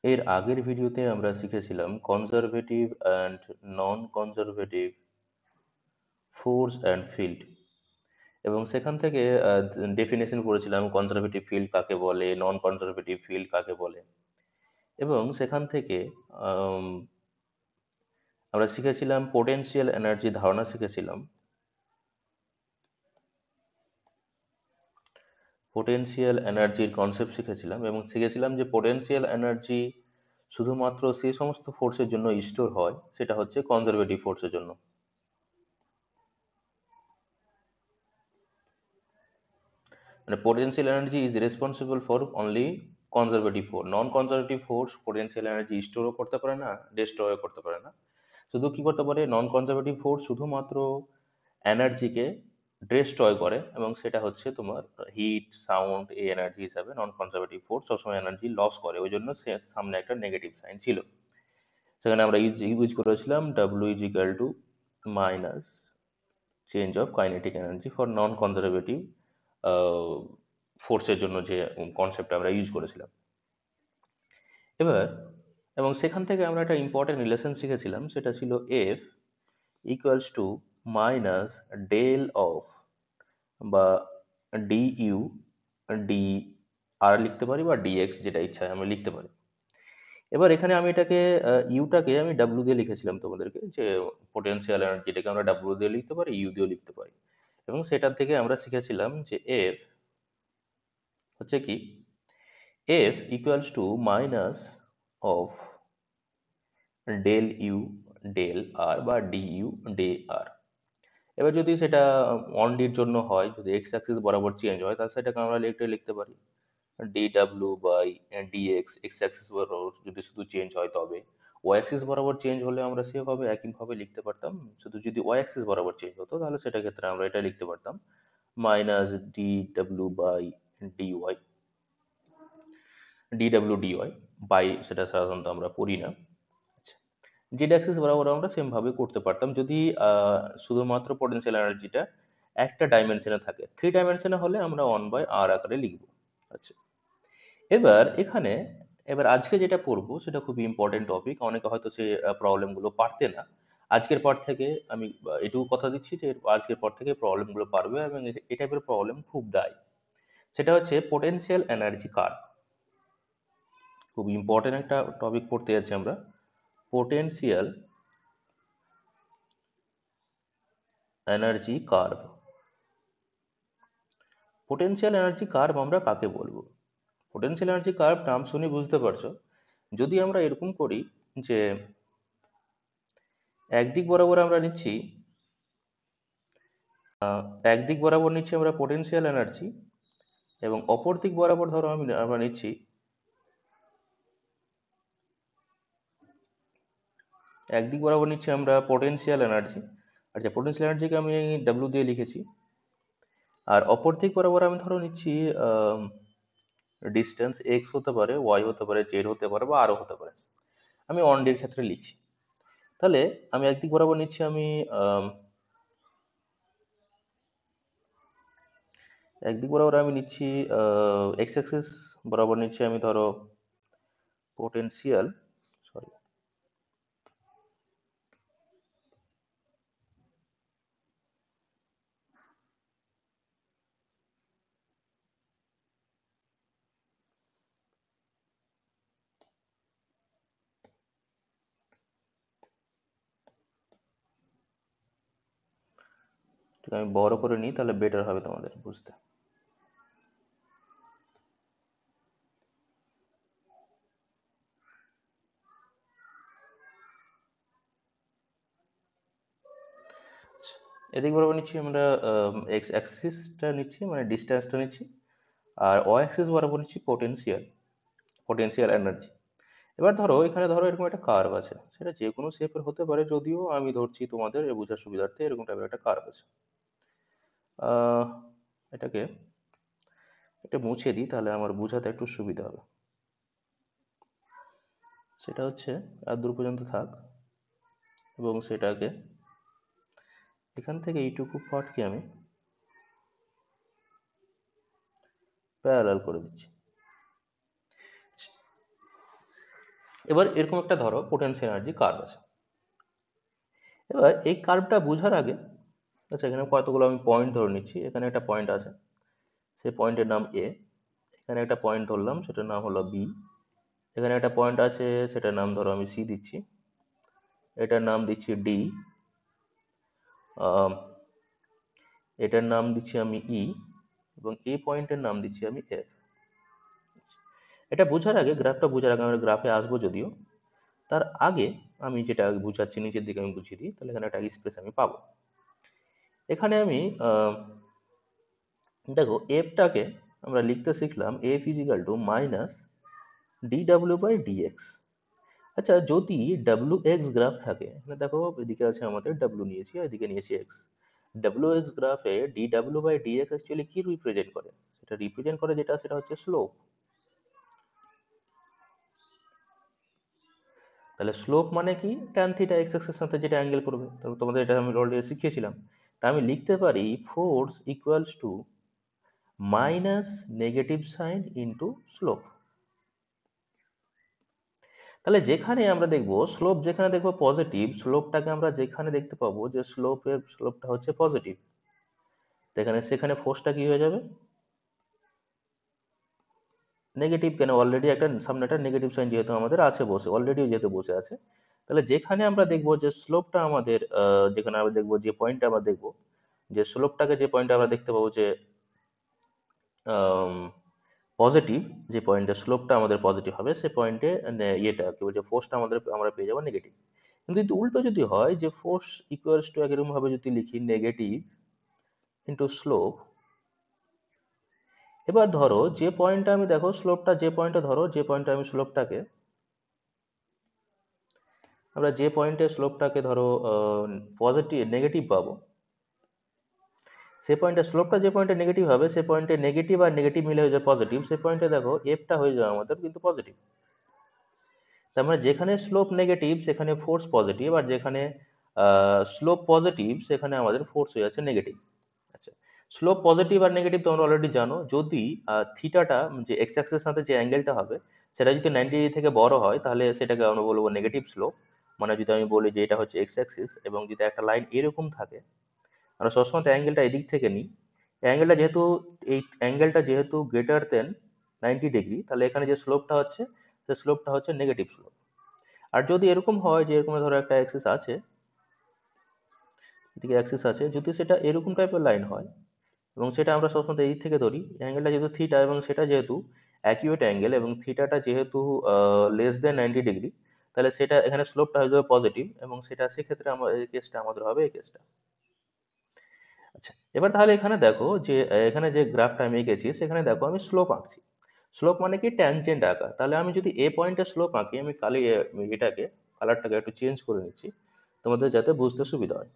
এর আগের ভিডিওতে আমরা শিখেছিলাম conservative and non conservative force and field, এবং সেখান থেকে ডেফিনেশন করেছিলাম কনজারভেটিভ ফিল্ড কাকে বলে, নন কনজারভেটিভ ফিল্ড কাকে বলে। এবং সেখান থেকে আম, আমরা শিখেছিলাম পোটেনশিয়াল এনার্জি ধারণা শিখেছিলাম, পোটেনশিয়াল এনার্জির কনসেপ্ট শিখেছিলাম, এবং শিখেছিলাম যে পোটেনশিয়াল এনার্জি শুধুমাত্র সেই সমস্ত ফোর্সের জন্য স্টোর হয়, সেটা হচ্ছে কনজারভেটিভ ফোর্সের জন্য। মানে potential energy is responsible for only conservative force, non conservative force potential energy স্টোরও করতে পারে না, ডিস্ট্রয়ও করতে পারে না। শুধু কি করতে পারে, নন কনজারভেটিভ ফোর্স শুধুমাত্র এনার্জিকে ডিস্ট্রয় করে, এবং সেটা হচ্ছে তোমার হিট, সাউন্ড, এই এনার্জি হিসাবে নন কনজারভেটিভ ফোর্স সবসময় এনার্জি লস করে, ওই জন্য সে সামনে একটা নেগেটিভ সাইন ছিল। সেখানে আমরা ইউজ করেছিলাম W is equal two minus change of kinetic energy for non conservative ফোর্সের জন্য, যে কনসেপ্ট আমরা ইউজ করেছিলাম। এবার এবং সেখান থেকে আমরা একটা ইম্পর্টেন্ট রিলেশন শিখেছিলাম, সেটা ছিল F equals to minus del of, বা ডি ইউ, ডি আর লিখতে পারি, বা ডিএক্স, যেটা ইচ্ছা আমরা লিখতে পারি। এবার এখানে আমি এটাকে ইউটাকে আমি ডাব্লিউ দিয়ে লিখেছিলাম তোমাদেরকে, যে পোটেনশিয়াল এনার্জিটাকে আমরা ডাব্লিউ দিয়ে লিখতে পারি, ইউ দিয়েও লিখতে পারি। এবং সেটার থেকে আমরা শিখেছিলাম যে এফ হচ্ছে কি, F equals to minus of del U del R, বা ডি ইউ ডে আর। এবার যদি সেটা অন ডির জন্য হয়, যদি এক্স অ্যাক্সিস বরাবর চেঞ্জ হয়, তাহলে সেটাকে আমরা লিখতে পারি D W by DX, X axis বরাবর যদি শুধু চেঞ্জ হয় তবে। ওয়াই অ্যাক্সিস বরাবর চেঞ্জ হলে আমরা সেভাবে একইভাবে লিখতে পারতাম, শুধু যদি ওয়াই অ্যাক্সিস বরাবর চেঞ্জ হতো তাহলে সেটা ক্ষেত্রে আমরা এটা লিখতে পারতাম minus D W by DY, D W DY by, সেটা সাধারণত আমরা পড়ি না। আচ্ছা, জেড অ্যাক্সিস বরাবর আমরা সেম ভাবে করতে পারতাম, যদি শুধুমাত্র পোটেনশিয়াল এনার্জিটা একটা ডাইমেনশনে থাকে। থ্রি ডাইমেনশনে হলে আমরা ওয়ান বাই আর আকারে লিখবো। আচ্ছা, এবার এখানে, এবার আজকে যেটা পড়বো সেটা খুবই ইম্পর্টেন্ট টপিক, অনেকে হয়তো সে প্রবলেমগুলো পারতে না। আজকের পর থেকে আমি এটুকু কথা দিচ্ছি যে আজকের পর থেকে প্রবলেমগুলো পারবে, এবং এই টাইপের প্রবলেম খুব দেয়। সেটা হচ্ছে পোটেনশিয়াল এনার্জি কার্ভ, খুব ইম্পর্টেন্ট একটা টপিক পড়তে যাচ্ছি আমরা, potential energy curve. Potential energy curve আমরা কাকে বলবো? পোটেনশিয়াল এনার্জি কার্ভ নাম শুনে বুঝতে পারছো, যদি আমরা এরকম করি যে একদিক বরাবর আমরা নিচ্ছি, একদিক বরাবর নিচ্ছি আমরা পোটেনশিয়াল এনার্জি, এবং অপর দিক বরাবর ধরো আমরা নিচ্ছি, একদিক বরাবর নিচ্ছি আমরা পোটেনশিয়াল এনার্জি। আচ্ছা, পোটেনশিয়াল এনার্জিকে আমি ডাব্লিউ দিয়ে লিখেছি, আর অপর দিক বরাবর আমি ধরো নিচ্ছি ডিস্টেন্স, এক্স হতে পারে, ওয়াই হতে পারে, জেড হতে পারে, বা আরও হতে পারে। আমি অন ডির ক্ষেত্রে লিখছি। তাহলে আমি একদিক বরাবর নিচ্ছি, আমি একদিক বরাবর আমি নিচ্ছি এক্স অ্যাক্সিস বরাবর নিচ্ছি আমি ধরো পোটেনশিয়াল, সরি, আমি বড় করে নিই তাহলে বেটার হবে তোমাদের বুঝতে। এদিক বরাবর নিচ্ছি আমরা এক্স অ্যাক্সিসটা নিচ্ছি, মানে ডিস্টেন্সটা নিচ্ছি, আর ওয়াই অ্যাক্সিস বরাবর নিচ্ছি পোটেনশিয়াল, পোটেনশিয়াল এনার্জি। এবার ধরো এখানে ধরো এরকম একটা কার্ভ আছে, সেটা যে কোনো শেপের হতে পারে, যদিও আমি ধরছি তোমাদের বোঝার সুবিধার্থে এরকম টাইপের একটা কার্ভ আছে। আহ, এটাকে এটা মুছে দিই, তাহলে আমার বোঝাতে একটু সুবিধা হবে। সেটা হচ্ছে আর দূর পর্যন্ত থাক, এবং সেটাকে এখান থেকে এইটুকু পার্টকে আমি প্যারালাল করে দিচ্ছি। এবার এরকম একটা ধরো পোটেনশিয়াল এনার্জি কার্ভ আছে। এবার এই কার্ভটা বোঝার আগে, আচ্ছা এখানে কতগুলো আমি পয়েন্ট ধরে নিচ্ছি। এখানে একটা পয়েন্ট আছে, সেই পয়েন্টের নাম এ। এখানে একটা পয়েন্ট ধরলাম, সেটার নাম হলো বি। এখানে একটা পয়েন্ট আছে, সেটার নাম ধরো আমি সি দিচ্ছি। এটার নাম দিচ্ছি ডি। এটার নাম দিচ্ছি আমি ই, এবং এই পয়েন্টের নাম দিচ্ছি আমি এফ। এটা বোঝার আগে, গ্রাফটা বোঝার আগে, আমরা গ্রাফে আসবো যদিও, তার আগে আমি যেটা বুঝাচ্ছি নিচের দিকে আমি বুঝিয়ে দিই, তাহলে এখানে একটা স্পেস আমি পাবো। এখানে আমি দেখো এফটাকে আমরা লিখতে শিখলাম F equal to minus D W by DX. আচ্ছা যদি ডাব্লিউ এক্স গ্রাফ থাকে, এখানে দেখো এদিকে আছে আমাদের ডাব্লিউ নিয়েছি আর এদিকে নিয়েছি এক্স। ডাব্লিউ এক্স গ্রাফে D W by DX actually কি রিপ্রেজেন্ট করে? সেটা রিপ্রেজেন্ট করে যেটা, সেটা হচ্ছে স্লোপ। তাহলে স্লোপ মানে কি? ট্যান থিটা এক্স এক্সের সাথে যেটা অ্যাঙ্গেল করবে। তাহলে তোমাদের এটা আমি অলরেডি শিখিয়েছিলাম। তা আমি লিখতে পারি force equals to minus negative sign into slope. তাহলে যেখানে আমরা দেখবো স্লোপ, যেখানে দেখবো পজিটিভ, স্লোপটাকে আমরা যেখানে দেখতে পাবো যে স্লোপটা হচ্ছে পজিটিভ, সেখানে ফোর্সটা কি হয়ে যাবে? নেগেটিভ। কেন? অলরেডি একটা সামনে একটা নেগেটিভ সাইন যেহেতু আমাদের আছে বসে, অলরেডি যেহেতু বসে আছে, তাহলে যেখানে আমরা দেখবো যে স্লোপটা আমাদের যেখানে আমরা দেখবো যে পয়েন্টটা আমরা দেখবো, যে স্লোপটাকে যে পয়েন্টটা আমরা দেখতে পাবো যে পজিটিভ, যে পয়েন্টে স্লোপটা আমাদের পজিটিভ হবে, সে পয়েন্টে ইয়েটা কি বলছে, ফোর্সটা আমাদের আমরা পেয়ে যাবো নেগেটিভ। কিন্তু যদি উল্টো যদি হয়, যে ফোর্স ইকুয়ালস টু এরকম ভাবে যদি লিখি নেগেটিভ ইন্টু স্লোপ। এবার ধরো যে পয়েন্টটা আমি দেখো স্লোপটা, যে পয়েন্টে ধরো যে পয়েন্টে আমি স্লোপটাকে, আমরা যে পয়েন্টে স্লোপটাকে ধরো পজিটিভ নেগেটিভ পাবো, সে পয়েন্টে স্লোপটা যে পয়েন্টে নেগেটিভ হবে, সে পয়েন্টে নেগেটিভ আর নেগেটিভ মিলে হয়ে যায় পজিটিভ, সে পয়েন্টে দেখো এফটা হয়ে যাবে আমাদের কিন্তু পজিটিভ। তার মানে যেখানে স্লোপ নেগেটিভ সেখানে ফোর্স পজিটিভ, আর যেখানে স্লোপ পজিটিভ সেখানে আমাদের ফোর্স হয়ে যাচ্ছে নেগেটিভ। আচ্ছা, স্লোপ পজিটিভ আর নেগেটিভ তোমরা অলরেডি জানো। যদি থিটাটা, যে এক্স অ্যাক্সিসের সাথে যে অ্যাঙ্গেলটা হবে, সেটা যদি 90 ডিগ্রি থেকে বড় হয়, তাহলে সেটাকে আমরা বলবো নেগেটিভ স্লোপ। মানে যদি আমি বলি যে এটা হচ্ছে এক্স অ্যাক্সিস, এবং যদি একটা লাইন এরকম থাকে, আমরা সবসময় অ্যাঙ্গেলটা এদিক থেকে নিই। এই অ্যাঙ্গেলটা যেহেতু গ্রেটার দেন 90 ডিগ্রি, তাহলে এখানে যে স্লোপটা হচ্ছে, সে স্লোপটা হচ্ছে নেগেটিভ স্লোপ। আর যদি এরকম হয় যে এরকম ধরো একটা অ্যাক্সিস আছে, এদিকে অ্যাক্সিস আছে, যদি সেটা এরকম টাইপের লাইন হয়, এবং সেটা আমরা সবসময় এই দিক থেকে ধরি, অ্যাঙ্গেলটা যেহেতু থিটা, এবং সেটা যেহেতু অ্যাকিউট অ্যাঙ্গেল, এবং থিটাটা যেহেতু লেস দেন 90 ডিগ্রি, তাহলে সেটা এখানে স্লোপটা হয়ে যাবে পজিটিভ, এবং সেটা সেক্ষেত্রে এই কেসটা আমাদের হবে এই কেসটা। আচ্ছা, এবার তাহলে এখানে দেখো যে এখানে যে গ্রাফটা আমি এঁকেছি, সেখানে দেখো আমি স্লোপ আঁকছি। স্লোপ মানে কি? ট্যানজেন্ট আঁকা। তাহলে আমি যদি এ পয়েন্টে স্লোপ আঁকি, আমি এটাকে কালারটাকে একটু চেঞ্জ করে নিচ্ছি তোমাদের যাতে বুঝতে সুবিধা হয়।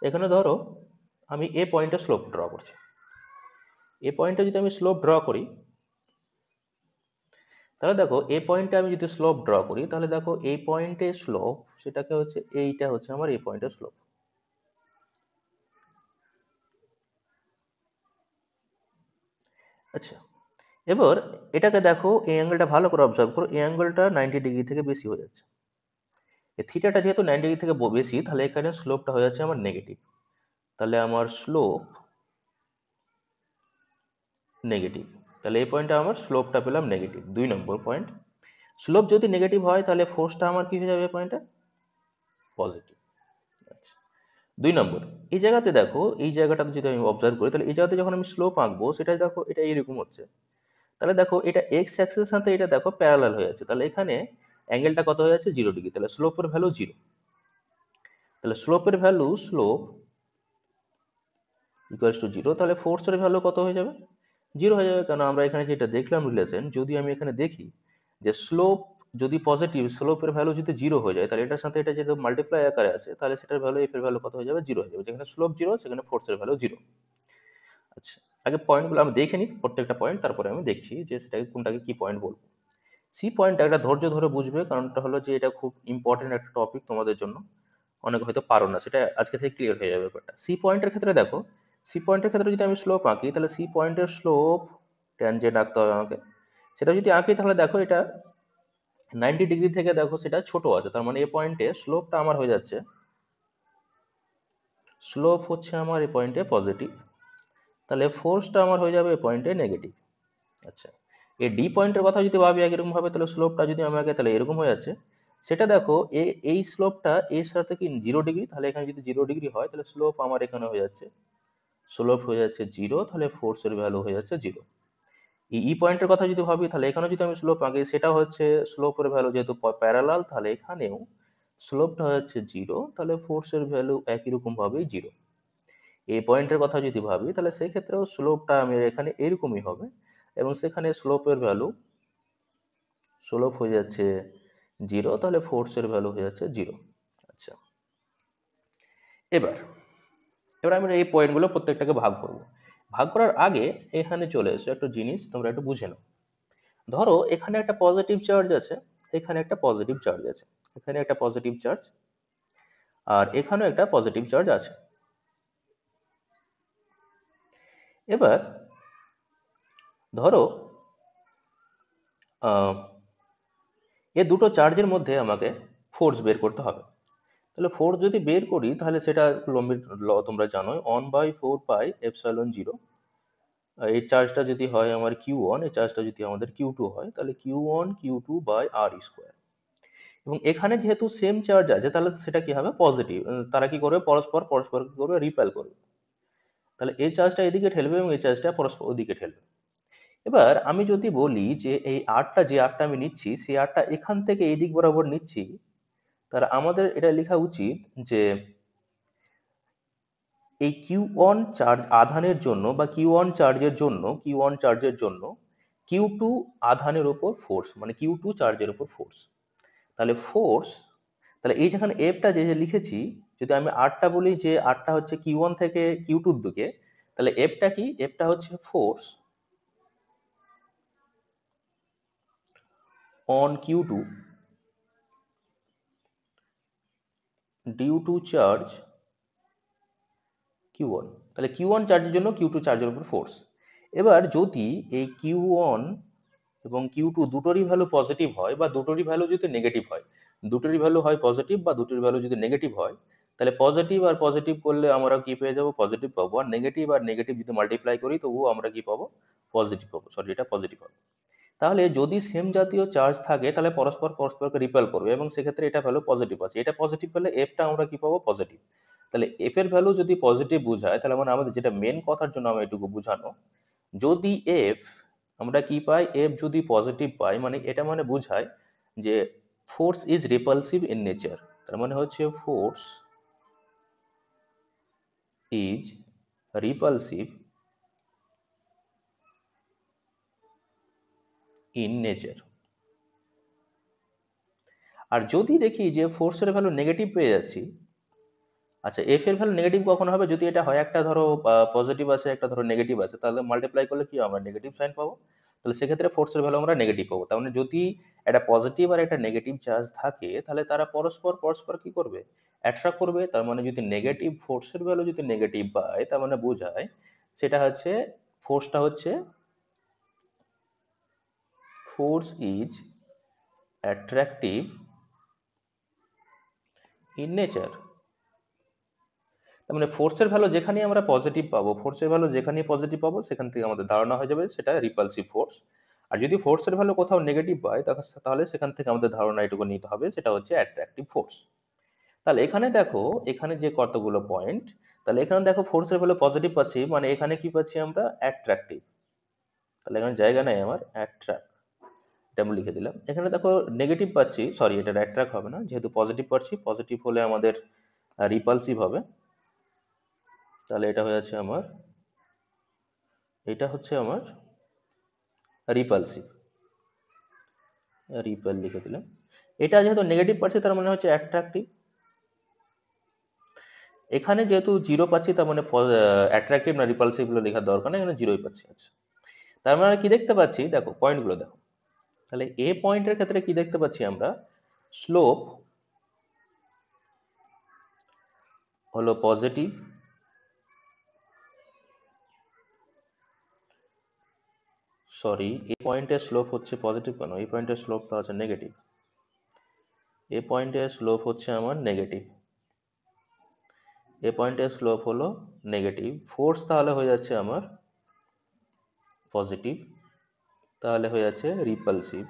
এখানে ধরো আমি এ পয়েন্টে স্লোপ ড্র করছি। এ পয়েন্টে যদি আমি স্লোপ ড্র করি, তাহলে দেখো এ পয়েন্টে আমি যদি স্লোপ ড্র করি, তাহলে দেখো এই পয়েন্টে স্লোপ, সেটাকে হচ্ছে, এইটা হচ্ছে আমার এই পয়েন্টের স্লোপ। আচ্ছা, এবার এটাকে দেখো, এই অ্যাঙ্গেলটা ভালো করে অবজার্ভ করো, এই অ্যাঙ্গেলটা 90 ডিগ্রি থেকে বেশি হয়ে যাচ্ছে। এই থিটাটা যেহেতু 90 ডিগ্রি থেকে বেশি, তাহলে এখানে স্লোপটা হয়ে যাচ্ছে আমার নেগেটিভ। তাহলে আমার স্লোপ নেগেটিভ। তাহলে এই পয়েন্টে আমার স্লোপটা পেলাম নেগেটিভ, 2 নম্বর পয়েন্ট। স্লোপ যদি নেগেটিভ হয়, তাহলে ফোর্সটা আমার কি হয়ে যাবে পয়েন্টে? পজিটিভ। আচ্ছা, 2 নম্বর, এই জায়গাতে দেখো, এই জায়গাটাতে যদি আমি অবজার্ভ করি, তাহলে এই জায়গাতে যখন আমি স্লোপ আঁকবো, সেটা দেখো এটা এইরকম হচ্ছে। তাহলে দেখো এটা এক্স অ্যাক্সিসের সাথে এটা দেখো প্যারালাল হয়ে যাচ্ছে, তাহলে এখানে অ্যাঙ্গেলটা কত হয়ে যাচ্ছে? 0 ডিগ্রি। তাহলে স্লোপের ভ্যালু 0। তাহলে স্লোপের ভ্যালু, স্লোপ ইকুয়ালস টু 0, তাহলে ফোর্সের ভ্যালু কত হয়ে যাবে? 0 হয়ে যাবে। কারণ আমরা এখানে যেটা দেখলাম রিলেশন, যদি আমি এখানে দেখি যে স্লোপ যদি পজিটিভ, স্লোপের ভ্যালু যদি 0 হয়ে যায়, তাহলে এটার সাথে এটা যেহেতু মাল্টিপ্লাই আকারে আছে, তাহলে সেটার ভ্যালু, এফ এর ভ্যালু কত হয়ে যাবে? 0 হয়ে যাবে। যেখানে স্লোপ 0, সেখানে ফোর্সের ভ্যালু 0। আচ্ছা, আগে পয়েন্টগুলো আমি দেখে নিই, প্রত্যেকটা পয়েন্ট, তারপরে আমি দেখছি যে সেটাকে কোনটাকে কি পয়েন্ট বলবো। সি পয়েন্টটা একটা ধৈর্য ধরে বুঝবে, কারণটা হলো যে এটা খুব ইম্পর্টেন্ট একটা টপিক তোমাদের জন্য। অনেকে হয়তো পারো না, সেটা আজকে থেকে ক্লিয়ার হয়ে যাবে ব্যাপারটা। সি পয়েন্টের ক্ষেত্রে দেখো, সি পয়েন্টের ক্ষেত্রে যদি আমি স্লোপ আঁকি, তাহলে সি পয়েন্টের স্লোপ ট্যানজেন্ট আঁকতে হবে আমাকে। সেটা যদি আঁকি, তাহলে দেখো এটা 90 ডিগ্রি থেকে দেখো সেটা ছোট আছে, তার মানে এই পয়েন্টে স্লোপটা আমার হয়ে যাচ্ছে, স্লোপ হচ্ছে আমার এই পয়েন্টে পজিটিভ, তাহলে ফোর্সটা আমার হয়ে যাবে এই পয়েন্টে নেগেটিভ। আচ্ছা, এই ডি পয়েন্টের কথা যদি ভাবি একরকম ভাবে, তাহলে স্লোপটা যদি আমি আগে, তাহলে এরকম হয়ে যাচ্ছে। সেটা দেখো এই স্লোপটা এর সাথে কি 0 ডিগ্রি, তাহলে এখানে যদি 0 ডিগ্রি হয় তাহলে স্লোপ আমার এখানে হয়ে যাচ্ছে, স্লোপ হয়ে যাচ্ছে 0, তাহলে ফোর্সের ভ্যালু হয়ে যাচ্ছে 0। ই পয়েন্টের কথা যদি ভাবি, তাহলে এখানে যদি আমি স্লোপ আগে, সেটা হচ্ছে স্লোপের ভ্যালু যেহেতু প্যারালাল, তাহলে এখানেও স্লোপটা হয়ে যাচ্ছে 0, তাহলে ফোর্সের ভ্যালু একই রকম ভাবেই 0। এই পয়েন্টের কথা যদি ভাবি, তাহলে সেই ক্ষেত্রেও স্লোপটা আমি এখানে এরকমই হবে, এবং সেখানে স্লোপের ভ্যালু, স্লোপ হয়ে যাচ্ছে 0, তাহলে ফোর্সের ভ্যালু হয়ে যাচ্ছে 0। আচ্ছা, এবার এবার আমি এই পয়েন্টগুলো প্রত্যেকটাকে ভাগ করব। ভাগ করার আগে এখানে চলে এসে একটা জিনিস তোমরা একটু বুঝে নাও। ধরো এখানে একটা পজিটিভ চার্জ আছে, এখানে একটা পজিটিভ চার্জ আছে, এখানে একটা পজিটিভ চার্জ, আর এখানেও একটা পজিটিভ চার্জ আছে। এবার ধরো আহ, এ দুটো চার্জের মধ্যে আমাকে ফোর্স বের করতে হবে। তাহলে ফোর্স যদি বের করি, তাহলে সেটা কুলম্বের ল তোমরা জানোই, 1/4πε0। এই চার্জটা যদি হয় আমার Q1, এই চার্জটা যদি আমাদের Q2 হয়, তাহলে Q1Q2/r²। এবং এখানে যেহেতু সেম চার্জ আছে, তাহলে সেটা কি হবে, পজিটিভ। তারা কি করবে, পরস্পর পরস্পর কি করবে, রিপেল করবে। তাহলে এই চার্জটা এদিকে ঠেলবে এবং এই চার্জটা পরস্পর ওদিকে ঠেলবে। এবার আমি যদি বলি যে এই আরটা, যে আরটা আমি নিচ্ছি, সেই আরটা এখান থেকে এই দিক বরাবর নিচ্ছি, তাহলে আমাদের এটা লেখা উচিত যে এই Q1 চার্জ আধানের জন্য, বা Q1 চার্জের জন্য Q2 আধানের উপর ফোর্স, মানে Q2 চার্জের উপর ফোর্স। তাহলে ফোর্স, তাহলে এই যেখানে এফটা যে যে লিখেছি, যদি আমি আরটা বলি যে আরটা হচ্ছে Q1 থেকে Q2 এর দিকে, তাহলে এফটা কি, এফটা হচ্ছে force on Q2 due to charge Q1। তাহলে Q1 চার্জের জন্য Q2 চার্জের উপর ফোর্স। এবার যদি এই Q1 এবং Q2 দুটোরই ভ্যালু পজিটিভ হয়, বা দুটোরই ভ্যালু যদি নেগেটিভ হয়, দুটোরই ভ্যালু হয় পজিটিভ বা দুটোর ভ্যালু যদি নেগেটিভ হয়, তাহলে পজিটিভ আর পজিটিভ করলে আমরা কি পেয়ে যাবো, পজিটিভ পাবো। আর নেগেটিভ যদি মাল্টিপ্লাই করি, তবুও আমরা কি পাবো, পজিটিভ পাবো, সরি এটা পজিটিভ হবে। তাহলে যদি সেম জাতীয় চার্জ থাকে, তাহলে পরস্পর পরস্পরকে রিপেল করবে, এবং সেক্ষেত্রে এটা ভ্যালু পজিটিভ আছে, এটা পজিটিভ পেলে এফটা আমরা কি পাবো, পজিটিভ। তাহলে এফ এর ভ্যালু যদি পজিটিভ বোঝায়, তাহলে মানে আমাদের যেটা মেন কথার জন্য আমার এটুকু বোঝানো, যদি এফ আমরা কি পাই, এফ যদি পজিটিভ পাই, মানে এটা মানে বোঝায় যে force is repulsive in nature. তার মানে হচ্ছে force is repulsive in nature. আর যদি দেখি যে ফোর্সের ভ্যালু নেগেটিভ পেয়ে যাচ্ছি, আচ্ছা এফ এর ভ্যালু নেগেটিভ কখন হবে, যদি এটা হয় একটা ধরো পজিটিভ আছে, একটা ধরো নেগেটিভ আছে, তাহলে মাল্টিপ্লাই করলে কি হবে, আমরা নেগেটিভ সাইন পাবো। তাহলে সেক্ষেত্রে ফোর্সের ভ্যালু আমরা নেগেটিভ পাবো। তার মানে যদি একটা পজিটিভ আর একটা নেগেটিভ চার্জ থাকে, তাহলে তারা পরস্পর পরস্পর কি করবে, অ্যাট্রাক্ট করবে। তার মানে যদি নেগেটিভ ফোর্সের ভ্যালু যদি নেগেটিভ পায়, তার মানে বোঝায় সেটা হচ্ছে, ফোর্সটা হচ্ছে, force is attractive in nature. তার মানে ফোর্সের ভ্যালু যেখানেই আমরা পজিটিভ পাবো, ফোর্সের ভ্যালু যেখানেই পজিটিভ পাবো, সেখান থেকে আমাদের ধারণা হয়ে যাবে সেটা রিপালসিভ ফোর্স। আর যদি ফোর্সের ভ্যালু কোথাও নেগেটিভ পাই, তাহলে সেখান থেকে আমাদের ধারণা এটুকু নিতে হবে, সেটা হচ্ছে অ্যাট্রাকটিভ ফোর্স। তাহলে এখানে দেখো, এখানে যে কতগুলো পয়েন্ট, তাহলে এখানে দেখো ফোর্সের ভ্যালু পজিটিভ পাচ্ছি, মানে এখানে কি পাচ্ছি আমরা, অ্যাট্রাকটিভ। তাহলে এখানে জায়গা নেই আমার, অ্যাট্রাক্ট, এটা আমি লিখে দিলাম। এখানে দেখো নেগেটিভ পাচ্ছি, সরি এটা অ্যাট্রাক্ট হবে না, যেহেতু পজিটিভ পাচ্ছি, পজিটিভ হলে আমাদের রিপালসিভ হবে। তাহলে এটা হয়ে যাচ্ছে আমার, এটা হচ্ছে আমার রিপালসিভ, রিপেল লিখে দিলাম। এটা যেহেতু নেগেটিভ পাচ্ছি, তার মানে হচ্ছে অ্যাট্রাকটিভ। এখানে যেহেতু জিরো পাচ্ছি, তার মানে অ্যাট্রাকটিভ না রিপালসিভ গুলো লেখার দরকার নেই, এখানে জিরোই পাচ্ছি। আচ্ছা, তার মানে কি দেখতে পাচ্ছি, দেখো পয়েন্টগুলো দেখো। তাহলে এ পয়েন্টের ক্ষেত্রে কি দেখতে পাচ্ছি আমরা, স্লোপ হলো পজিটিভ, সরি এই পয়েন্টের স্লোপ হচ্ছে পজিটিভ কেন, এই পয়েন্টের স্লোপ তো আছে নেগেটিভ। এ পয়েন্টের স্লোপ হচ্ছে আমার নেগেটিভ, এ পয়েন্টের স্লোপ হলো নেগেটিভ, ফোর্স তাহলে হয়ে যাচ্ছে আমার পজিটিভ, তাহলে হয়ে যাচ্ছে রিপালসিভ।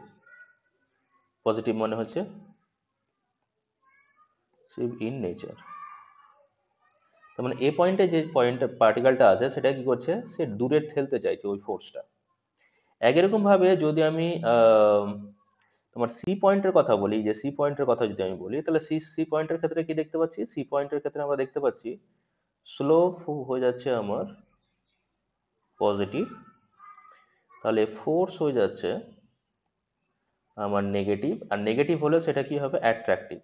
পজিটিভ মানে হচ্ছে সিভ ইন নেচার। তার মানে এ পয়েন্টে যে পার্টিকেলটা আছে সেটা কি করছে, সে দূরে ঠেলতে চাইছে ওই ফোর্সটা। একই রকম ভাবে যদি আমি তোমার সি পয়েন্টের কথা বলি, যে সি পয়েন্টের কথা যদি আমি বলি, তাহলে সি সি পয়েন্টের ক্ষেত্রে কি দেখতে পাচ্ছি, সি পয়েন্টের ক্ষেত্রে আমরা দেখতে পাচ্ছি স্লোপ হয়ে যাচ্ছে আমার পজিটিভ, তাহলে ফোর্স হয়ে যাচ্ছে আমার নেগেটিভ, আর নেগেটিভ হলে সেটা কি হবে, অ্যাট্রাকটিভ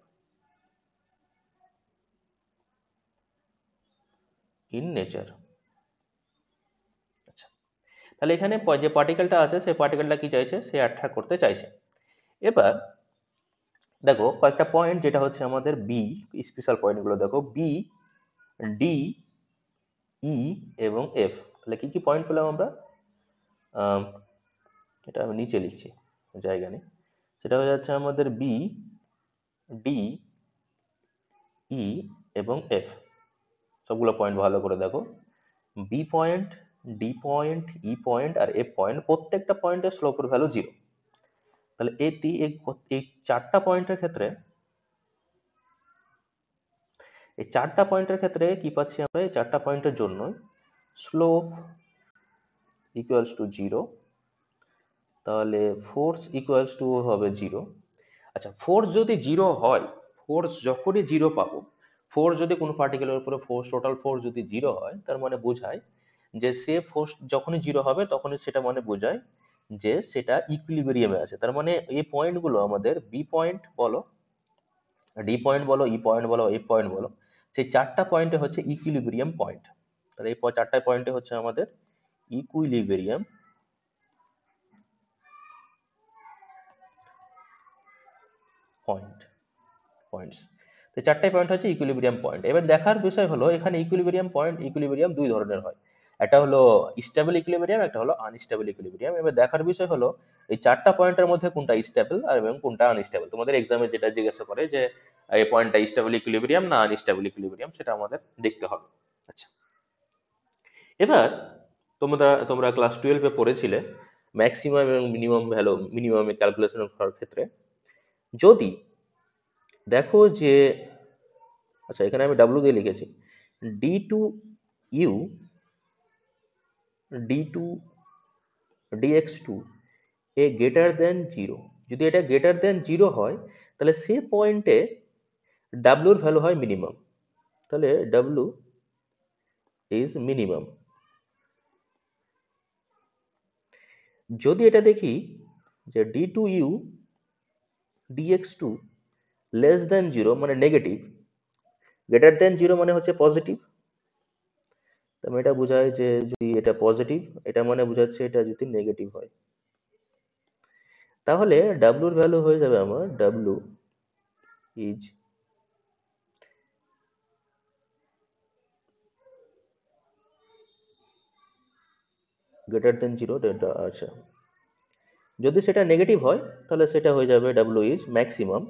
ইন নেচার। আচ্ছা, তাহলে এখানে যে পার্টিকেলটা আছে সেই পার্টিকেলটা কি চাইছে, সে অ্যাট্রাক্ট করতে চাইছে। এবার দেখো কয়েকটা পয়েন্ট যেটা হচ্ছে আমাদের বি, স্পেশাল পয়েন্টগুলো দেখো, বি, ডি, ই এবং এফ। তাহলে কি কি পয়েন্ট পেলাম আমরা, আম, এটা আমি নিচে লিখছি, জায়গা নেই। সেটা হয়ে যাচ্ছে আমাদের বি, ডি, ই এবং এফ। সবগুলো পয়েন্ট ভালো করে দেখো, B point, D point, E point আর এফ পয়েন্ট, প্রত্যেকটা পয়েন্টের স্লোপের ভ্যালু 0। তাহলে এই চারটা পয়েন্টের ক্ষেত্রে, এই চারটা পয়েন্টের ক্ষেত্রে কি পাচ্ছি আমরা, এই চারটা পয়েন্টের জন্য স্লোপ ইকুয়ালস টু 0, তাহলে ফোর্স ইকুয়ালস টু হবে 0। আচ্ছা, ফোর্স যদি 0 হয়, ফোর্স যখনই 0 পাবো, ফোর্স যদি কোনো পার্টিকেলের উপরে ফোর্স, টোটাল ফোর্স যদি 0 হয়, তার মানে বোঝায় যে সে ফোর্স যখনই 0 হবে তখনই সেটা মানে বোঝায় যে সেটা ইকুইলিব্রিয়ামে আছে। তার মানে এই পয়েন্টগুলো আমাদের বি পয়েন্ট বলো, ডি পয়েন্ট বলো, ই পয়েন্ট বলো, এফ পয়েন্ট বলো, সেই চারটা পয়েন্টে হচ্ছে ইকুইলিব্রিয়াম পয়েন্ট। তাহলে এই চারটা পয়েন্টে হচ্ছে আমাদের ইকুইলিব্রিয়াম পয়েন্টস। তো চারটাই পয়েন্ট হচ্ছে ইকুইলিব্রিয়াম পয়েন্ট। এবার দেখার বিষয় হলো এখানে ইকুইলিব্রিয়াম দুই ধরনের হয়, একটা হলো স্টেবল ইকুইলিব্রিয়াম, একটা হলো আনস্টেবল ইকুইলিব্রিয়াম। এবার দেখার বিষয় হলো এই চারটা পয়েন্টের মধ্যে কোনটা স্টেবল আর এবং কোনটা আনস্টেবল। তোমাদের এক্সামে যেটা জিজ্ঞাসা করে যে এই পয়েন্টটা স্টেবল ইকুইলিব্রিয়াম না আনস্টেবল ইকুইলিব্রিয়াম, সেটা আমাদের দেখতে হবে। আচ্ছা, এবার তোমরা তোমরা ক্লাস 12-এ পড়েছিলে ম্যাক্সিমাম এবং মিনিমাম ভ্যালু, মিনিমামে ক্যালকুলেশন করার ক্ষেত্রে যদি দেখো যে, আচ্ছা এখানে আমি ডাব্লু দিয়ে লিখেছি, D two you, D two DX two a greater than 0, যদি এটা গ্রেটার দেন 0 হয় তাহলে সে পয়েন্টে ডাব্লুর ভ্যালু হয় মিনিমাম। তাহলে ডাব্লু ইজ মিনিমাম। যদি এটা দেখি যে D two u d x two less than 0 মানে নেগেটিভ, গ্রেটার দেন 0 মানে হচ্ছে পজিটিভ, তার মানে এটা বোঝায় যে যদি এটা পজিটিভ, এটা মানে বোঝাচ্ছে এটা যদি নেগেটিভ হয়, তাহলে ডাব্লুর ভ্যালু হয়ে যাবে আমার ডাব্লু ইজ গ্রেটার দেন 0 ডেল্টা। আচ্ছা, যদি সেটা নেগেটিভ হয় তাহলে সেটা হয়ে যাবে ডাব্লু ইজ ম্যাক্সিমাম।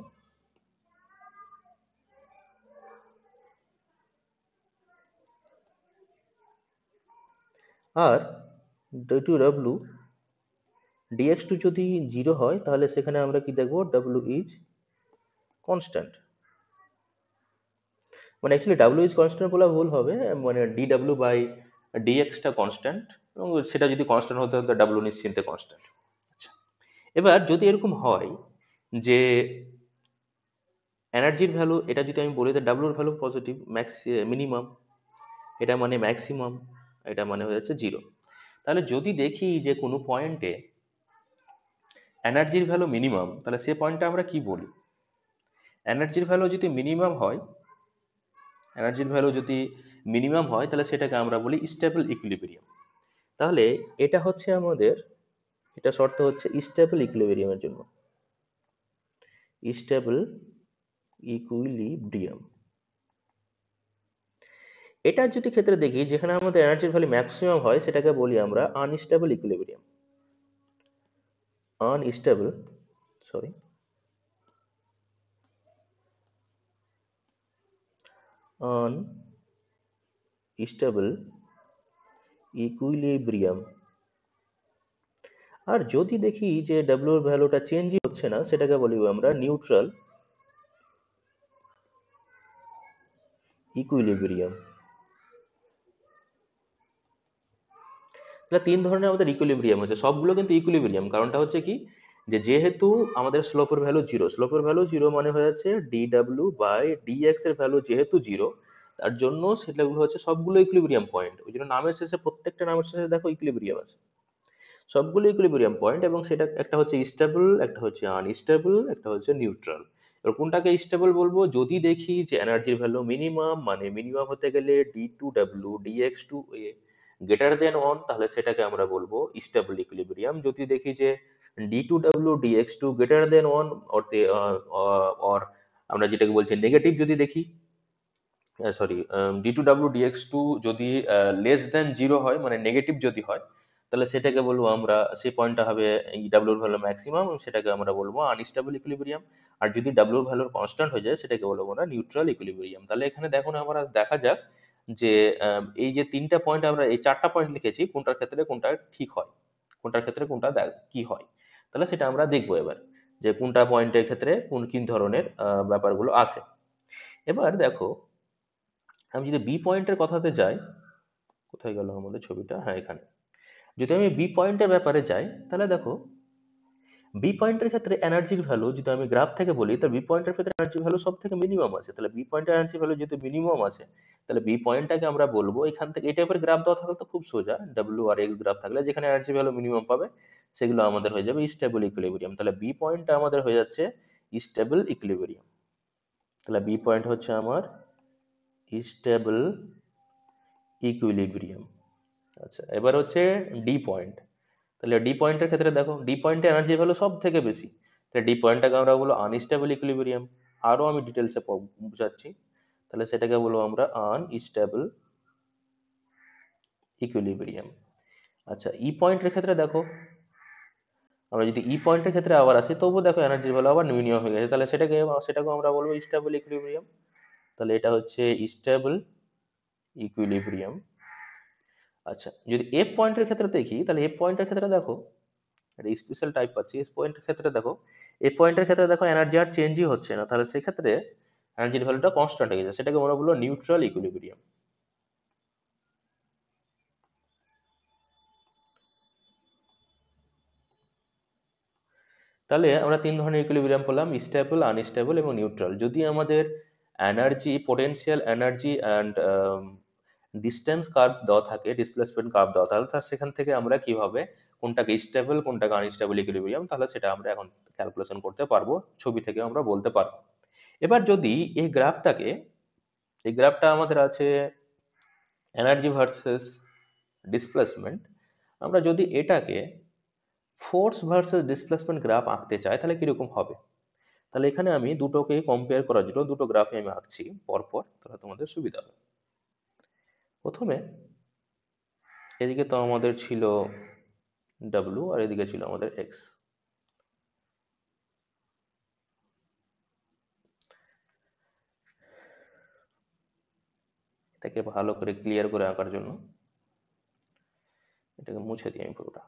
আর ডি টু ডাব্লু ডিএক্স টু যদি 0 হয় তাহলে সেখানে আমরা কি দেখবো, ডাব্লু ইজ কনস্ট্যান্ট। মানে অ্যাকচুয়ালি ডাব্লু ইজ কনস্ট্যান্ট বলা ভুল হবে, মানে ডি ডাব্লু বাই ডিএক্সটা কনস্ট্যান্ট, এবং সেটা যদি কনস্ট্যান্ট হতে হতো ডাব্লু নিশ্চিন্তে কনস্ট্যান্ট। আচ্ছা, এবার যদি এরকম হয় যে এনার্জির ভ্যালু, এটা যদি আমি বলি ডাব্লুর ভ্যালু পজিটিভ, মিনিমাম, এটা মানে ম্যাক্সিমাম, এটা মানে হয়ে যাচ্ছে 0। তাহলে যদি দেখি যে কোনো পয়েন্টে এনার্জির ভ্যালু মিনিমাম, তাহলে সে পয়েন্টটা আমরা কি বলি, এনার্জির ভ্যালু যদি মিনিমাম হয়, এনার্জির ভ্যালু যদি মিনিমাম হয় তাহলে সেটাকে আমরা বলি স্টেবল ইকুইলিব্রিয়াম। তাহলে এটা হচ্ছে আমাদের, এটা শর্ত হচ্ছে স্টেবল ইকুইলিব্রিয়ামের জন্য, স্টেবল ইকুইলিব্রিয়াম। এটা যদি ক্ষেত্রে দেখি যেখানে আমাদের এনার্জির ভ্যালু ম্যাক্সিমাম হয় সেটাকে বলি আমরা unstable equilibrium, unstable, sorry, unstable equilibrium. আর যদি দেখি যে ডাব্লিউ এর ভ্যালুটা চেঞ্জই হচ্ছে না, সেটাকে বলি আমরা নিউট্রাল ইকুইলিব্রিয়াম। তাহলে তিন ধরনের আমাদের ইকুইলিব্রিয়াম হচ্ছে, সবগুলো কিন্তু ইকুইলিব্রিয়াম। কারণটা হচ্ছে কি, যে যেহেতু আমাদের স্লোপের ভ্যালু জিরো, স্লোপের ভ্যালু জিরো মানে হয়ে যাচ্ছে ডি ডাব্লিউ বাই ডিএক্স এর ভ্যালু যেহেতু জিরো, তার জন্য সেটাগুলো হচ্ছে সবগুলো ইকুইলিব্রিয়াম পয়েন্ট। ওই জন্য নামের শেষে, প্রত্যেকটা নামের শেষে দেখো ইকুইলিব্রিয়াম আছে, সবগুলো ইকুইলিব্রিয়াম পয়েন্ট। এবং সেটা একটা হচ্ছে স্টেবল, একটা হচ্ছে আনস্টেবল, একটা হচ্ছে নিউট্রাল। এবার কোনটাকে স্টেবল বলবো, যদি দেখি যে এনার্জির ভ্যালু মিনিমাম, মানে মিনিমাম হতে গেলে D two W DX two a greater than one, তাহলে সেটাকে আমরা বলবো স্টেবল ইকুইলিব্রিয়াম। যদি দেখি যে D two W DX two greater than one, or আমরা যেটাকে বলছি নেগেটিভ, যদি দেখি sorry D two W DX two যদি লেস দেন জিরো হয়, মানে নেগেটিভ যদি হয়, তাহলে সেটাকে বলবো আমরা, সেই পয়েন্টটা হবে এই ডাব্লিউর ভ্যালু ম্যাক্সিমাম, সেটাকে আমরা বলবো আনস্টেবল ইকুইলিব্রিয়াম। আর যদি ডাব্লিউর ভ্যালু কনস্ট্যান্ট হয়ে যায়, সেটাকে বলবো আমরা নিউট্রাল ইকুইলিব্রিয়াম। তাহলে এখানে দেখো না, আমরা দেখা যাক যে এই যে তিনটা পয়েন্ট, আমরা এই চারটা পয়েন্ট লিখেছি, কোনটার ক্ষেত্রে কোনটা ঠিক হয়, কোনটার ক্ষেত্রে কোনটা কি হয়। তাহলে সেটা আমরা দেখবো এবার, যে কোনটা পয়েন্টের ক্ষেত্রে কোন কি ধরনের ব্যাপারগুলো আছে। এবার দেখো, আমি যদি বি পয়েন্টের কথাতে যাই, কোথায় গেল আমাদের ছবিটা, হ্যাঁ এখানে। যদি আমি বি পয়েন্টের ব্যাপারে যাই, তাহলে দেখো বি পয়েন্টের ক্ষেত্রে এনার্জির ভ্যালু যদি আমি গ্রাফ থেকে বলি, তাহলে বি পয়েন্টের ক্ষেত্রে এনার্জি ভ্যালু সব থেকে মিনিমাম আছে। তাহলে বি পয়েন্টের এনার্জি ভ্যালু যেহেতু মিনিমাম আছে, তাহলে বি পয়েন্টটাকে আমরা বলবো, এখান থেকে এই টাইপের গ্রাফ দেওয়া থাকলে তো খুব সোজা, ডাব্লিউ আর এক্স গ্রাফ থাকলে যেখানে এনার্জি ভ্যালু মিনিমাম পাবে, সেগুলো আমাদের হয়ে যাবে স্টেবল ইকুইলিব্রিয়াম। তাহলে বি পয়েন্টটা আমাদের হয়ে যাচ্ছে স্টেবল ইকুইলিব্রিয়াম। তাহলে বি পয়েন্ট হচ্ছে আমার স্টেবল ইকুইলিব্রিয়াম। আচ্ছা, এবার হচ্ছে ডি পয়েন্ট। তাহলে ডি পয়েন্টের ক্ষেত্রে দেখো, ডি পয়েন্টে এনার্জি ভ্যালু সব থেকে বেশি, তাহলে ডি পয়েন্টটাকে আমরা বলবো আনস্টেবল ইকুইলিব্রিয়াম। আরো আমি ডিটেলসে বুঝাচ্ছি। তাহলে সেটাকে বলবো আমরা আনস্টেবল ইকুইলিব্রিয়াম। আচ্ছা, ই পয়েন্টের ক্ষেত্রে দেখো, আমরা যদি ই পয়েন্টের ক্ষেত্রে আবার আসি, তবুও দেখো এনার্জি ভ্যালু আবার মিনিমাম হয়ে গেছে, তাহলে সেটাকে আমরা বলবো স্টেবল ইকুইলিব্রিয়াম। তাহলে এটা হচ্ছে স্টেবল ইকুইলিব্রিয়াম। আচ্ছা, যদি এফ পয়েন্টের ক্ষেত্রে দেখি, তাহলে এফ পয়েন্টের ক্ষেত্রে দেখো একটা স্পেশাল টাইপ পাচ্ছি। এস পয়েন্টের ক্ষেত্রে দেখো, এ পয়েন্টের ক্ষেত্রে দেখো এনার্জি আর চেঞ্জই হচ্ছে না, তাহলে সেক্ষেত্রে এনার্জির ভ্যালুটা কনস্ট্যান্ট হয়ে গেছে, সেটাকে আমরা বলবো নিউট্রাল ইকুইলিব্রিয়াম। তাহলে আমরা তিন ধরনের ইকুইলিব্রিয়াম পেলাম, স্টেবল, আনস্টেবল এবং নিউট্রাল। যদি আমাদের energy, potential energy and distance curve দেওয়া থাকে, ডিসপ্লেসমেন্ট কার্ভ দেওয়া থাকে, তাহলে সেখান থেকে আমরা কিভাবে কোনটাকে স্টেবল কোনটাকে আনস্টেবল ইকুইলিব্রিয়াম, তাহলে সেটা আমরা এখন ক্যালকুলেশন করতে পারবো, ছবি থেকে আমরা বলতে পারবো। এবার যদি এই গ্রাফটা আমাদের আছে এনার্জি ভার্সেস ডিসপ্লেসমেন্ট, আমরা যদি এটাকে ফোর্স ভার্সেস ডিসপ্লেসমেন্ট গ্রাফ আঁকতে চাই, তাহলে কিরকম হবে। তাহলে এখানে আমি দুটোকে কম্পেয়ার করার জন্য দুটো গ্রাফে আমি আঁকছি পরপর, তাহলে তোমাদের সুবিধা হবে। প্রথমে এদিকে তো আমাদের ছিল ডাব্লু, আর এদিকে ছিল আমাদের এক্স। এটাকে ভালো করে ক্লিয়ার করে আঁকার জন্য এটাকে মুছে দিই আমি পুরোটা।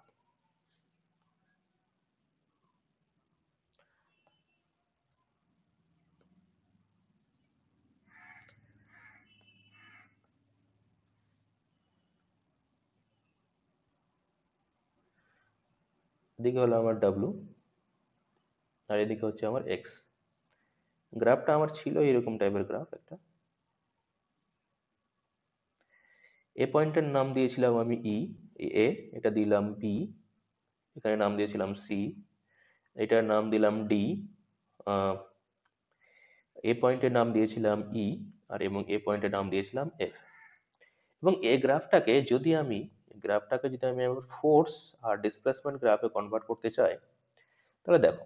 এদিকে হলো আমার ডাব্লু, আর এদিকে হচ্ছে আমার এক্স। গ্রাফটা আমার ছিল এরকম টাইপের গ্রাফ একটা। এ পয়েন্টের নাম দিয়েছিলাম আমি ই, এ, এটা দিলাম বি, এখানে নাম দিয়েছিলাম সি, এটার নাম দিলাম ডি, এ পয়েন্টের নাম দিয়েছিলাম ই, আর এবং এ পয়েন্টের নাম দিয়েছিলাম এফ। এবং এই গ্রাফটাকে যদি আমি আমার ফোর্স আর ডিসপ্লেসমেন্ট গ্রাফে কনভার্ট করতে চাই, তাহলে দেখো,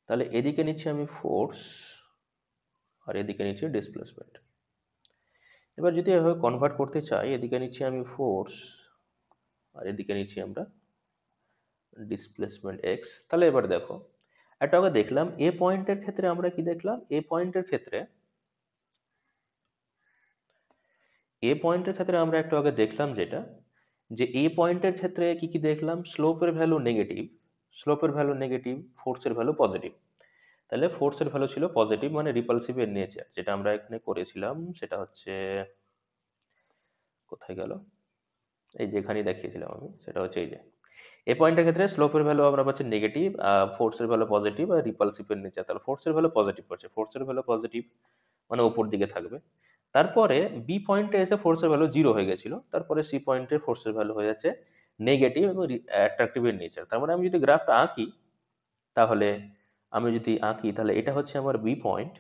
তাহলে এদিকে নিচ্ছি আমি ফোর্স, আর এদিকে নিচ্ছি ডিসপ্লেসমেন্ট। এবার যদি এভাবে কনভার্ট করতে চাই, এদিকে নিচ্ছি আমি ফোর্স, আর এদিকে নিচ্ছি আমরা ডিসপ্লেসমেন্ট এক্স। তাহলে এবার দেখো, একটা আমরা দেখলাম এ পয়েন্টের ক্ষেত্রে, আমরা কি দেখলাম, এ পয়েন্টের ক্ষেত্রে এ পয়েন্টের ক্ষেত্রে আমরা একটু আগে দেখলাম যেটা, যে এ পয়েন্টের ক্ষেত্রে কি কি দেখলাম, স্লোপের ভ্যালু নেগেটিভ, স্লোপের ভ্যালু নেগেটিভ, ফোর্সের ভ্যালু পজিটিভ। তাহলে ফোর্সের ভ্যালু ছিল পজিটিভ, মানে রিপালসিভ এর নেচার, যেটা আমরা এখানে করেছিলাম সেটা হচ্ছে, কোথায় গেল, এই যে এখানেই দেখিয়েছিলাম আমি, সেটা হচ্ছে এই যে এ পয়েন্টের ক্ষেত্রে স্লোপের ভ্যালু আমরা পাচ্ছি নেগেটিভ, ফোর্সের ভ্যালু পজিটিভ, আর রিপালসিভ এর নেচার, তাহলে ফোর্সের ভ্যালু পজিটিভ পাচ্ছে, ফোর্সের ভ্যালু পজিটিভ মানে উপর দিকে থাকবে। তারপরে বি পয়েন্টে এসে ফোর্সের ভ্যালু জিরো হয়ে গেছিল, তারপরে সি পয়েন্টে ফোর্সের ভ্যালু হয়ে যাচ্ছে নেগেটিভ এবং অ্যাট্রাকটিভ এর নেচার। তার মানে আমি যদি গ্রাফটা আঁকি, তাহলে আমি যদি আঁকি তাহলে এটা হচ্ছে আমার বি পয়েন্ট,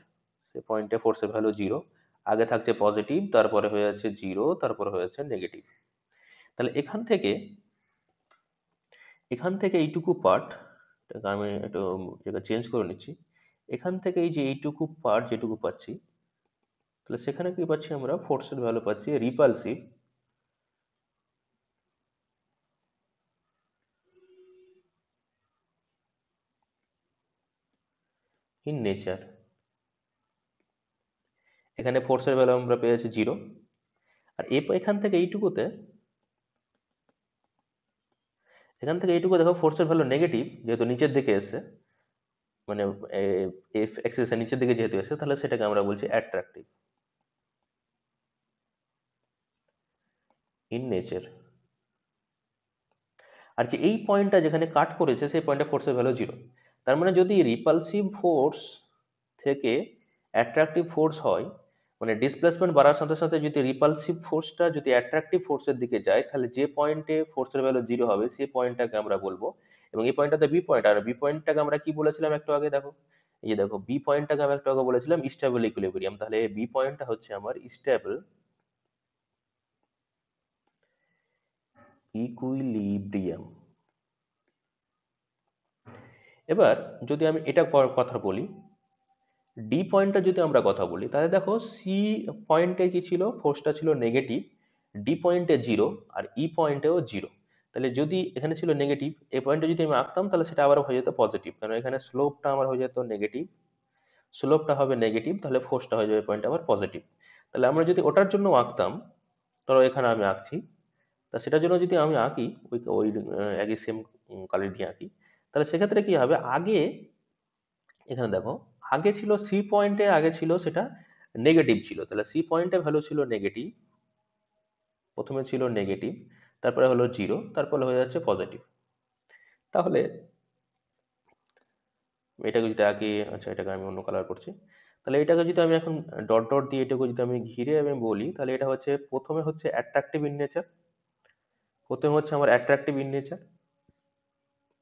সে পয়েন্টে ফোর্সের ভ্যালু জিরো, আগে থাকছে পজিটিভ, তারপরে হয়ে যাচ্ছে জিরো, তারপরে হয়ে যাচ্ছে নেগেটিভ। তাহলে এখান থেকে এইটুকু পার্ট, আমি একটু এটা চেঞ্জ করে নিচ্ছি, এখান থেকে এই যে এইটুকু পার্ট যেটুকু পাচ্ছি, তাহলে সেখানে কি পাচ্ছি, আমরা ফোর্সের ভ্যালু পাচ্ছি রিপালসিভ ইন নেচার। এখানে ফোর্সের ভ্যালু আমরা পেয়েছি জিরো, আর এখান থেকে এইটুকুতে, এখান থেকে এইটুকু দেখো ফোর্সের ভ্যালু নেগেটিভ, যেহেতু নিচের দিকে এসছে, মানে এফ এক্সিস এর নিচের দিকে যেহেতু এসছে, তাহলে সেটাকে আমরা বলছি অ্যাট্রাকটিভ ইন নেচার। আর যে এই পয়েন্টটা যেখানে কাট করেছে সেই পয়েন্টে ফোর্সের ভ্যালু জিরো। তার মানে যদি রিপালসিভ ফোর্স থেকে অ্যাট্রাকটিভ ফোর্স হয়, মানে ডিসপ্লেসমেন্ট বাড়ার সাথে সাথে যদি রিপালসিভ ফোর্সটা যদি অ্যাট্রাকটিভ ফোর্সের দিকে যায়, তাহলে যে পয়েন্টে ফোর্সের ভ্যালু জিরো হবে সেই পয়েন্টটাকে আমরা বলবো, এবং এই পয়েন্টটাতে বি পয়েন্ট, আর বি পয়েন্টটাকে আমরা কি বলেছিলাম একটু আগে দেখো, এই যে দেখো বি পয়েন্টটাকে আমি একটু আগে বলেছিলাম স্টেবল ইকুইলিব্রিয়াম, তাহলে বি পয়েন্টটা হচ্ছে আমার স্টেবল ইকুইলিব্রিয়াম। এবার যদি আমি এটা কথা বলি, ডি পয়েন্টটা যদি আমরা কথা বলি, তাহলে দেখো সি পয়েন্টে কি ছিল, ফোর্সটা ছিল নেগেটিভ, ডি পয়েন্টে জিরো, আর ই পয়েন্টেও জিরো। তাহলে যদি এখানে ছিল নেগেটিভ, এই পয়েন্টে যদি আমি আঁকতাম তাহলে সেটা আবার হয়ে যেত পজিটিভ, কারণ এখানে স্লোপটা আমার হয়ে যেত নেগেটিভ, স্লোপটা হবে নেগেটিভ, তাহলে ফোর্সটা হয়ে যাবে পয়েন্ট আবার পজিটিভ। তাহলে আমরা যদি ওটার জন্য আঁকতাম, ধরো এখানে আমি আঁকছি, তা সেটার জন্য যদি আমি আঁকি ওই ওই একই সেম কালার দিয়ে আঁকি, তাহলে সেক্ষেত্রে কি হবে, আগে এখানে দেখো আগে ছিল সি পয়েন্টে, আগে ছিল সেটা নেগেটিভ ছিল, তাহলে সি পয়েন্টে ভ্যালু ছিল নেগেটিভ, প্রথমে ছিল নেগেটিভ, তারপরে হলো জিরো, তারপরে হয়ে যাচ্ছে পজিটিভ। তাহলে এটাকে যদি আগে, আচ্ছা এটাকে আমি অন্য কালার করছি, তাহলে এটাকে যদি আমি এখন ডট ডট দিয়ে এটাকে যদি আমি ঘিরে আমি বলি, তাহলে এটা হচ্ছে প্রথমে হচ্ছে অ্যাট্রাকটিভ ইন নেচার, প্রথমে হচ্ছে আমার অ্যাট্রাকটিভ ইন নেচার,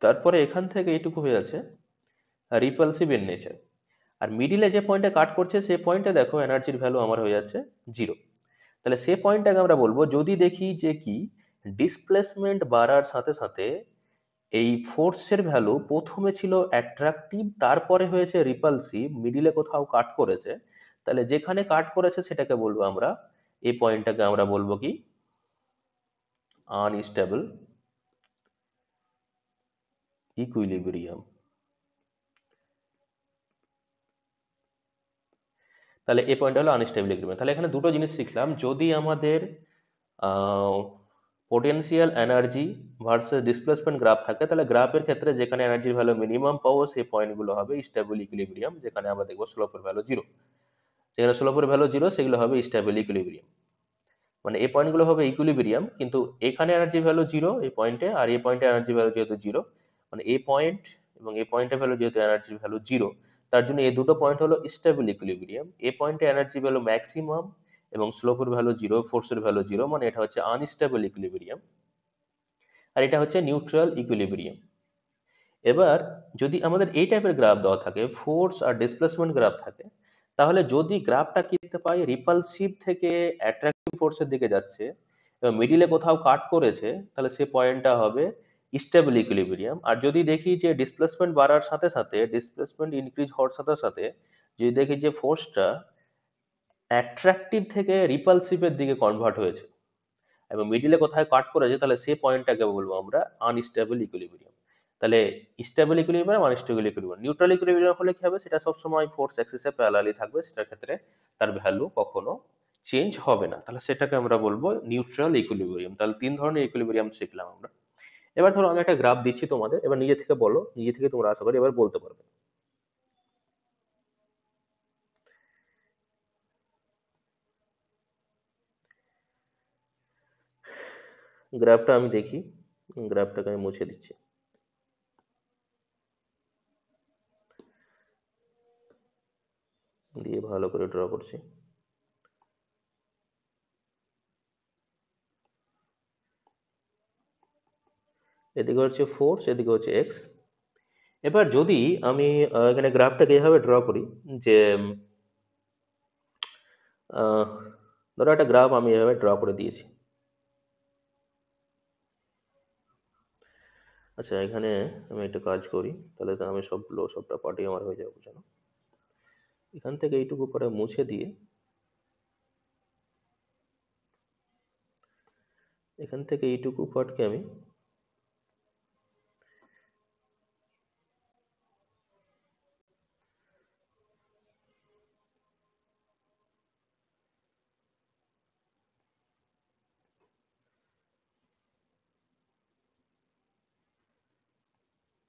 তারপরে এখান থেকে এইটুকু হয়ে যাচ্ছে রিপালসিভ ইন নেচার, আর মিডিলে যে পয়েন্টে কাট করছে সেই পয়েন্টে দেখো এনার্জির ভ্যালু আমার হয়ে যাচ্ছে জিরো। তাহলে সে পয়েন্টটাকে আমরা বলবো, যদি দেখি যে কি ডিসপ্লেসমেন্ট বাড়ার সাথে সাথে এই ফোর্সের ভ্যালু প্রথমে ছিল অ্যাট্রাকটিভ, তারপরে হয়েছে রিপালসিভ, মিডিলে কোথাও কাট করেছে, তাহলে যেখানে কাট করেছে সেটাকে বলবো আমরা, এই পয়েন্টটাকে আমরা বলবো কি আনস্টেবল ইকুইলিব্রিয়াম। তাহলে এই পয়েন্ট হলো আনস্টেবল ইকুইলিব্রিয়াম। তাহলে এখানে দুটো জিনিস শিখলাম, যদি আমাদের potential energy versus displacement graph থাকে, তাহলে গ্রাফের ক্ষেত্রে যেখানে এনার্জির ভ্যালু মিনিমাম পাবো সেই পয়েন্টগুলো হবে স্টেবল ইকুইলিব্রিয়াম, যেখানে আমরা দেখবো স্লোপের ভ্যালু জিরো, যেখানে স্লোপের ভ্যালু জিরো সেগুলো হবে স্টেবল ইকুইলিব্রিয়াম। মানে এই পয়েন্টগুলো হবে ইকুইলিব্রিয়াম, কিন্তু এখানে এনার্জি ভ্যালু জিরো এই পয়েন্টে, আর এই পয়েন্টে এনার্জি ভ্যালু যেহেতু জিরো, মানে এই পয়েন্ট এবং এই পয়েন্টের ভ্যালু যেহেতু এনার্জি ভ্যালু জিরো, তার জন্য এই দুটো পয়েন্ট হলো স্টেবল ইকুইলিব্রিয়াম। এই পয়েন্টে এনার্জি ভ্যালু ম্যাক্সিমাম এবং স্লোপের ভ্যালু জিরো, ফোর্সের ভ্যালু জিরো, মানে এটা হচ্ছে আনস্টেবল ইকুইলিব্রিয়াম, আর এটা হচ্ছে নিউট্রাল ইকুইলিব্রিয়াম। এবার যদি আমাদের এই টাইপের গ্রাফ দেওয়া থাকে, ফোর্স আর ডিসপ্লেসমেন্ট গ্রাফ থাকে, তাহলে যদি গ্রাফটা কি দেখতে পাই রিপালসিভ থেকে অ্যাট্রাকটিভ ফোর্সের দিকে যাচ্ছে এবং মিডিলে কোথাও কাট করেছে, তাহলে সে পয়েন্টটা হবে স্টেবল ইকুইলিব্রিয়াম। আর যদি দেখি যে ডিসপ্লেসমেন্ট বাড়ার সাথে সাথে, ডিসপ্লেসমেন্ট ইনক্রিজ হওয়ার সাথে সাথে যদি দেখি যে ফোর্সটা অ্যাট্রাকটিভ থেকে রিপালসিভের দিকে কনভার্ট হয়েছে এবং মিডিলে কোথায় কাট করেছে, তাহলে সেই পয়েন্টটাকে বলবো আমরা আনস্টেবল ইকুইলিব্রিয়াম। তাহলে stable equilibrium, unstable equilibrium, neutral equilibrium হলে কি হবে, সেটা সবসময় ফোর্স অ্যাক্সিসে প্যারালালি থাকবে, সেটার ক্ষেত্রে তার ভ্যালু কখনো চেঞ্জ হবে না, তাহলে সেটাকে আমরা বলবো নিউট্রাল ইকুইলিব্রিয়াম। তাহলে তিন ধরনের ইকুইলিব্রিয়াম শিখলাম আমরা। এবার ধরো আমি একটা গ্রাফ দিচ্ছি তোমাদের, এবার নিজে থেকে বলো, নিজে থেকে তোমরা আশা করি এবার বলতে পারবে। গ্রাফটা আমি দেখি, গ্রাফটাকে আমি মুছে দিচ্ছি। দিয়ে ভালো করে ড্র করছি। এদিকে হচ্ছে ফোর্স, এদিকে হচ্ছে এক্স। এবার যদি আমি এখানে গ্রাফটাকে এইভাবে ড্র করি যে আহ, ধরো একটা গ্রাফ আমি এভাবে ড্র করে দিয়েছি। আচ্ছা, এখানে আমি একটা কাজ করি, তাহলে তো আমি সবটা পার্টি আমার হয়ে যাবে জানো। এখান থেকে এইটুকু পরে মুছে দিয়ে এখান থেকে এইটুকু পার্টকে আমি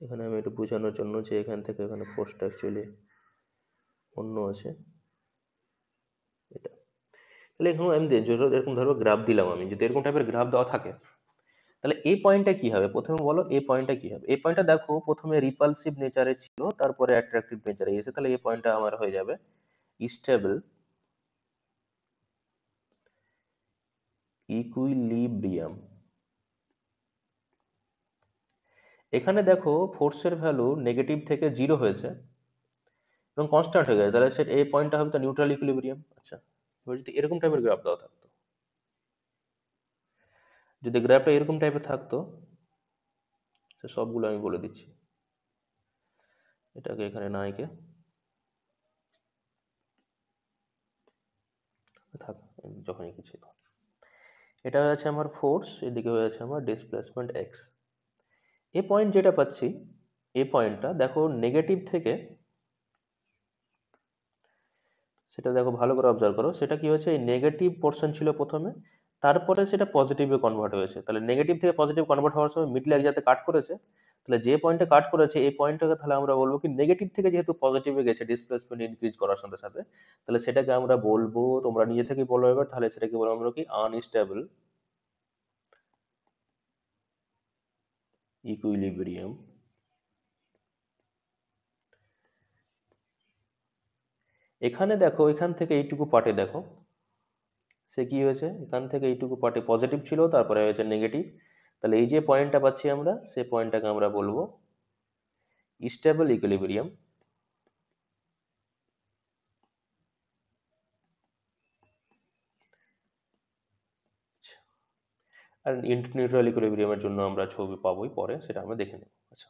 এখানে আমি একটু বোঝানোর জন্য যে এখান থেকে এখানে ফোর্সটা অ্যাকচুয়ালি অন্য আছে এটা। তাহলে এখন আমি এরকম ধরো গ্রাফ দিলাম, আমি যদি এরকম টাইপের গ্রাফ দেওয়া থাকে, তাহলে এই পয়েন্টটা কি হবে প্রথমে বলো, এই পয়েন্টটা কি হবে? এই পয়েন্টটা দেখো প্রথমে রিপালসিভ নেচারে ছিল, তারপরে অ্যাট্রাকটিভ নেচারে গেছে, তাহলে এই পয়েন্টটা আমার হয়ে যাবে স্টেবল ইকুইলিব্রিয়াম। এখানে দেখো ফোর্সের ভ্যালু নেগেটিভ থেকে জিরো হয়েছে এবং কনস্ট্যান্ট হয়ে গেছে, তাহলে সেটা এই পয়েন্টটা হবে তো নিউট্রাল ইকুইলিব্রিয়াম। আচ্ছা, এবার যদি এরকম টাইপের গ্রাফ দেওয়া থাকতো, যদি গ্রাফটা এরকম টাইপের থাকতো, তো সবগুলো আমি বলে দিচ্ছি। এটাকে এখানে না এঁকে থাক, যখন এঁকেছি তখন। এটা হয়েছে আমার ফোর্স, এদিকে হয়েছে আমার ডিসপ্লেসমেন্ট এক্স। এই পয়েন্ট যেটা পাচ্ছি, এই পয়েন্টটা দেখো নেগেটিভ থেকে, সেটা দেখো ভালো করে অবজার্ভ করো, সেটা কি হয়েছে, এই নেগেটিভ পোর্শন ছিল প্রথমে, তারপরে সেটা পজিটিভে কনভার্ট হয়েছে। তাহলে নেগেটিভ থেকে পজিটিভ কনভার্ট হওয়ার সময় মিডলে এক জায়গাতে কাট করেছে, তাহলে যে পয়েন্টে কাট করেছে এই পয়েন্টটাকে তাহলে আমরা বলবো কি, নেগেটিভ থেকে যেহেতু পজিটিভে গেছে ডিসপ্লেসমেন্ট ইনক্রিজ করার সাথে সাথে, তাহলে সেটাকে আমরা বলবো, তোমরা নিজে থেকে বলো এবার, তাহলে সেটাকে বলবো আমরা কি আনস্টেবল ইকুইলিব্রিয়াম। এখানে দেখো এখান থেকে এইটুকু পার্টে দেখো সে কি হয়েছে, এখান থেকে এইটুকু পার্টে পজিটিভ ছিল, তারপরে হয়েছে নেগেটিভ, তাহলে এই যে পয়েন্টটা পাচ্ছি আমরা, সেই পয়েন্টটাকে আমরা বলবো স্টেবল ইকুইলিব্রিয়াম। আর নিউট্রাল ইকুইলিব্রিয়ামের জন্য আমরা ছবি পাবোই পরে, সেটা আমরা দেখে নেব। আচ্ছা,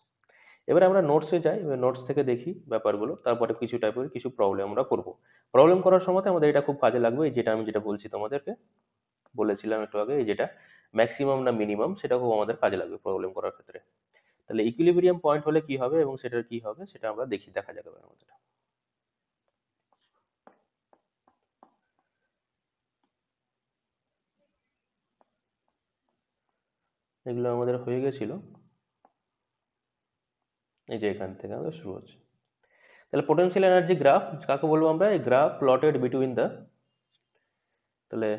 এবারে আমরা নোটসে যাই, এবার নোটস থেকে দেখি ব্যাপারগুলো, তারপরে কিছু টাইপের কিছু প্রবলেম আমরা করব। প্রবলেম করার সময় আমাদের এটা খুব কাজে লাগবে, এই যেটা আমি যেটা বলছি তোমাদেরকে, বলেছিলাম একটু আগে, এই যেটা ম্যাক্সিমাম না মিনিমাম, সেটা খুব আমাদের কাজে লাগবে প্রবলেম করার ক্ষেত্রে। তাহলে ইকুইলিব্রিয়াম পয়েন্ট হলে কি হবে এবং সেটার কি হবে সেটা আমরা দেখি, দেখা যাবে আমাদের। এগুলো আমাদের হয়ে গেছিল, এই যে এখান থেকে আমাদের শুরু হচ্ছে। তাহলে পোটেনশিয়াল এনার্জি গ্রাফ কাকে বলবো আমরা, এই গ্রাফ প্লটেড বিটুইন দ্য, তাহলে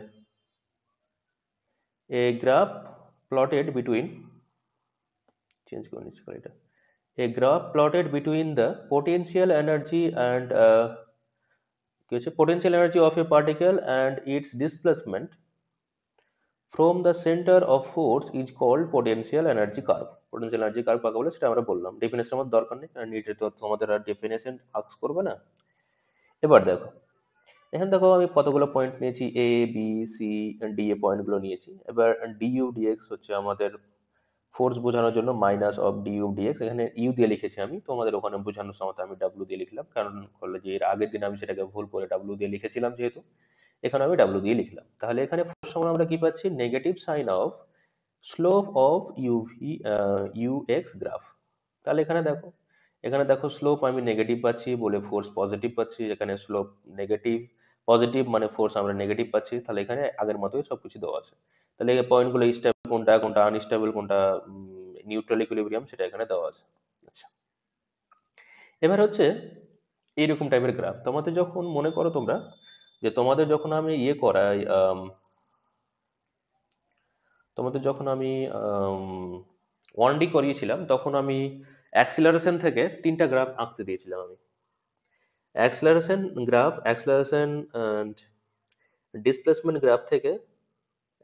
এ গ্রাফ প্লটেড বিটুইন, চেঞ্জ করে নিচ্ছি এটা, a graph plotted between the potential energy and কি হচ্ছে potential energy of a particle and its displacement from the center of force is called potential energy curve. potential energy curve কাকে বলে সেটা আমরা বললাম, ডেফিনেশন আমার দরকার নেই, কারণ নিটে তো তোমাদের আর ডেফিনেশন আস্ক করবে না। এবার দেখো, এখানে দেখো আমি কতগুলো পয়েন্ট নিয়েছি, এ বি সি ডি, এ পয়েন্টগুলো নিয়েছি। এবার ডিইউ ডিএক্স হচ্ছে আমাদের ফোর্স বোঝানোর জন্য মাইনাস অফ ডিইউ ডিএক্স, এখানে ইউ দিয়ে লিখেছি আমি, তোমাদের ওখানে বোঝানোর সময় আমি ডাব্লিউ দিয়ে লিখলাম, কারণ হলো যে এর আগের দিন আমি সেটাকে ভুল করে ডাব্লিউ দিয়ে লিখেছিলাম, যেহেতু এখানে আমি ডাব্লিউ দিয়ে লিখলাম। তাহলে এখানে ফোর্স সমান আমরা কি পাচ্ছি, negative sign of slope of u v u x graph. তাহলে এখানে দেখো স্লোপ আমি নেগেটিভ পাচ্ছি বলে ফোর্স পজিটিভ পাচ্ছি, এখানে স্লোপ নেগেটিভ, পজিটিভ মানে ফোর্স আমরা নেগেটিভ পাচ্ছি, তাহলে এখানে আগের মতোই সবকিছু দেওয়া আছে। তাহলে এই পয়েন্টগুলো স্টেবল কোনটা, কোনটা আনস্টেবল, কোনটা নিউট্রাল ইকুইলিব্রিয়াম, সেটা এখানে দেওয়া আছে। আচ্ছা, এবার হচ্ছে এইরকম টাইপের গ্রাফ তোমাদের যখন মনে করো তোমরা যে তোমাদের যখন আমি ইয়ে করাই, তোমাদের যখন আমি ওয়ান ডি করিয়েছিলাম, তখন আমি অ্যাক্সিলারেশন থেকে তিনটা গ্রাফ আঁকতে দিয়েছিলাম আমি। Acceleration graph, acceleration and displacement graph থেকে,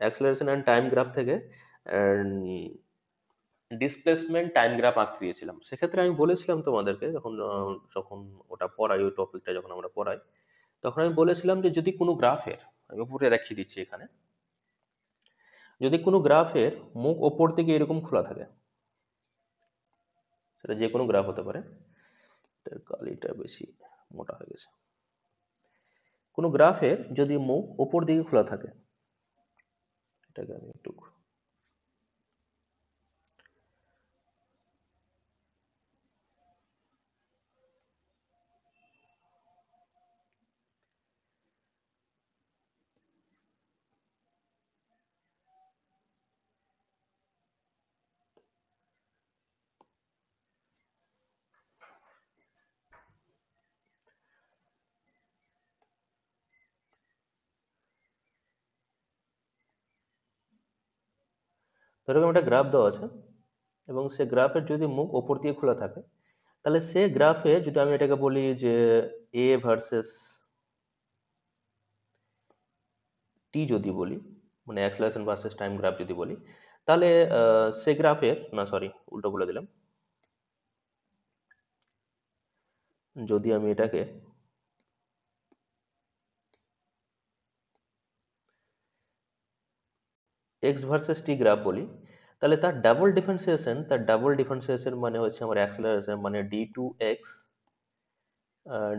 অ্যাক্সিলারেশন অ্যান্ড টাইম গ্রাফ থেকে ডিসপ্লেসমেন্ট টাইম গ্রাফ আঁকতে দিয়েছিলাম। সেক্ষেত্রে আমি বলেছিলাম তোমাদেরকে যখন যখন ওটা পড়াই, ওই টপিকটা যখন আমরা পড়াই, তখন আমি বলেছিলাম যে যদি কোনো গ্রাফের, আমি উপরে দেখিয়ে দিচ্ছি এখানে, যদি কোনো গ্রাফের মুখ ওপর দিকে এরকম খোলা থাকে, সেটা যে কোনো গ্রাফ হতে পারে, এটার কালিটা বেশি মোটা হয়ে গেছে, কোনো গ্রাফের যদি মুখ ওপর দিকে খোলা থাকে, এটাকে আমি একটু, এরকম একটা গ্রাফ দেওয়া আছে, এবং সে গ্রাফের যদি মুখ ওপর দিয়ে খোলা থাকে, তাহলে সে গ্রাফে যদি আমি এটাকে বলি যে এ ভার্সেস টি যদি বলি, মানে অ্যাক্সেলারেশন ভার্সেস টাইম গ্রাফ যদি বলি, তাহলে সে গ্রাফের, না সরি উল্টো বলে দিলাম, যদি আমি এটাকে এক্স ভার্সেস টি গ্রাফ বলি, তাহলে তার ডাবল ডিফারেন্সিয়েশন মানে হচ্ছে আমার অ্যাক্সেলারেশন, মানে d two x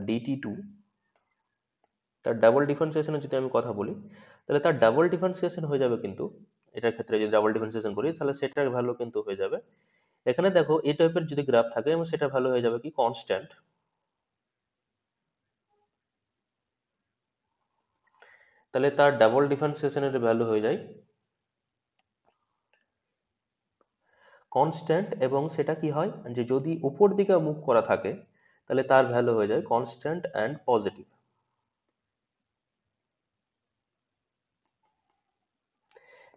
d t two, তার ডাবল ডিফারেন্সিয়েশনের যদি আমি কথা বলি, তাহলে তার ডাবল ডিফারেন্সিয়েশন হয়ে যাবে কিন্তু, এটার ক্ষেত্রে যদি ডাবল ডিফারেন্সিয়েশন করি, তাহলে সেটার ভ্যালু কিন্তু হয়ে যাবে, এখানে দেখো এই টাইপের যদি গ্রাফ থাকে এবং সেটা ভ্যালু হয়ে যাবে কি কনস্ট্যান্ট, তাহলে তার ডাবল ডিফারেন্সিয়েশনের ভ্যালু হয়ে যায় কনস্ট্যান্ট, এবং সেটা কি হয় যে যদি উপর দিকে মুভ করা থাকে, তাহলে তার ভ্যালু হয়ে যায় কনস্ট্যান্ট অ্যান্ড পজিটিভ।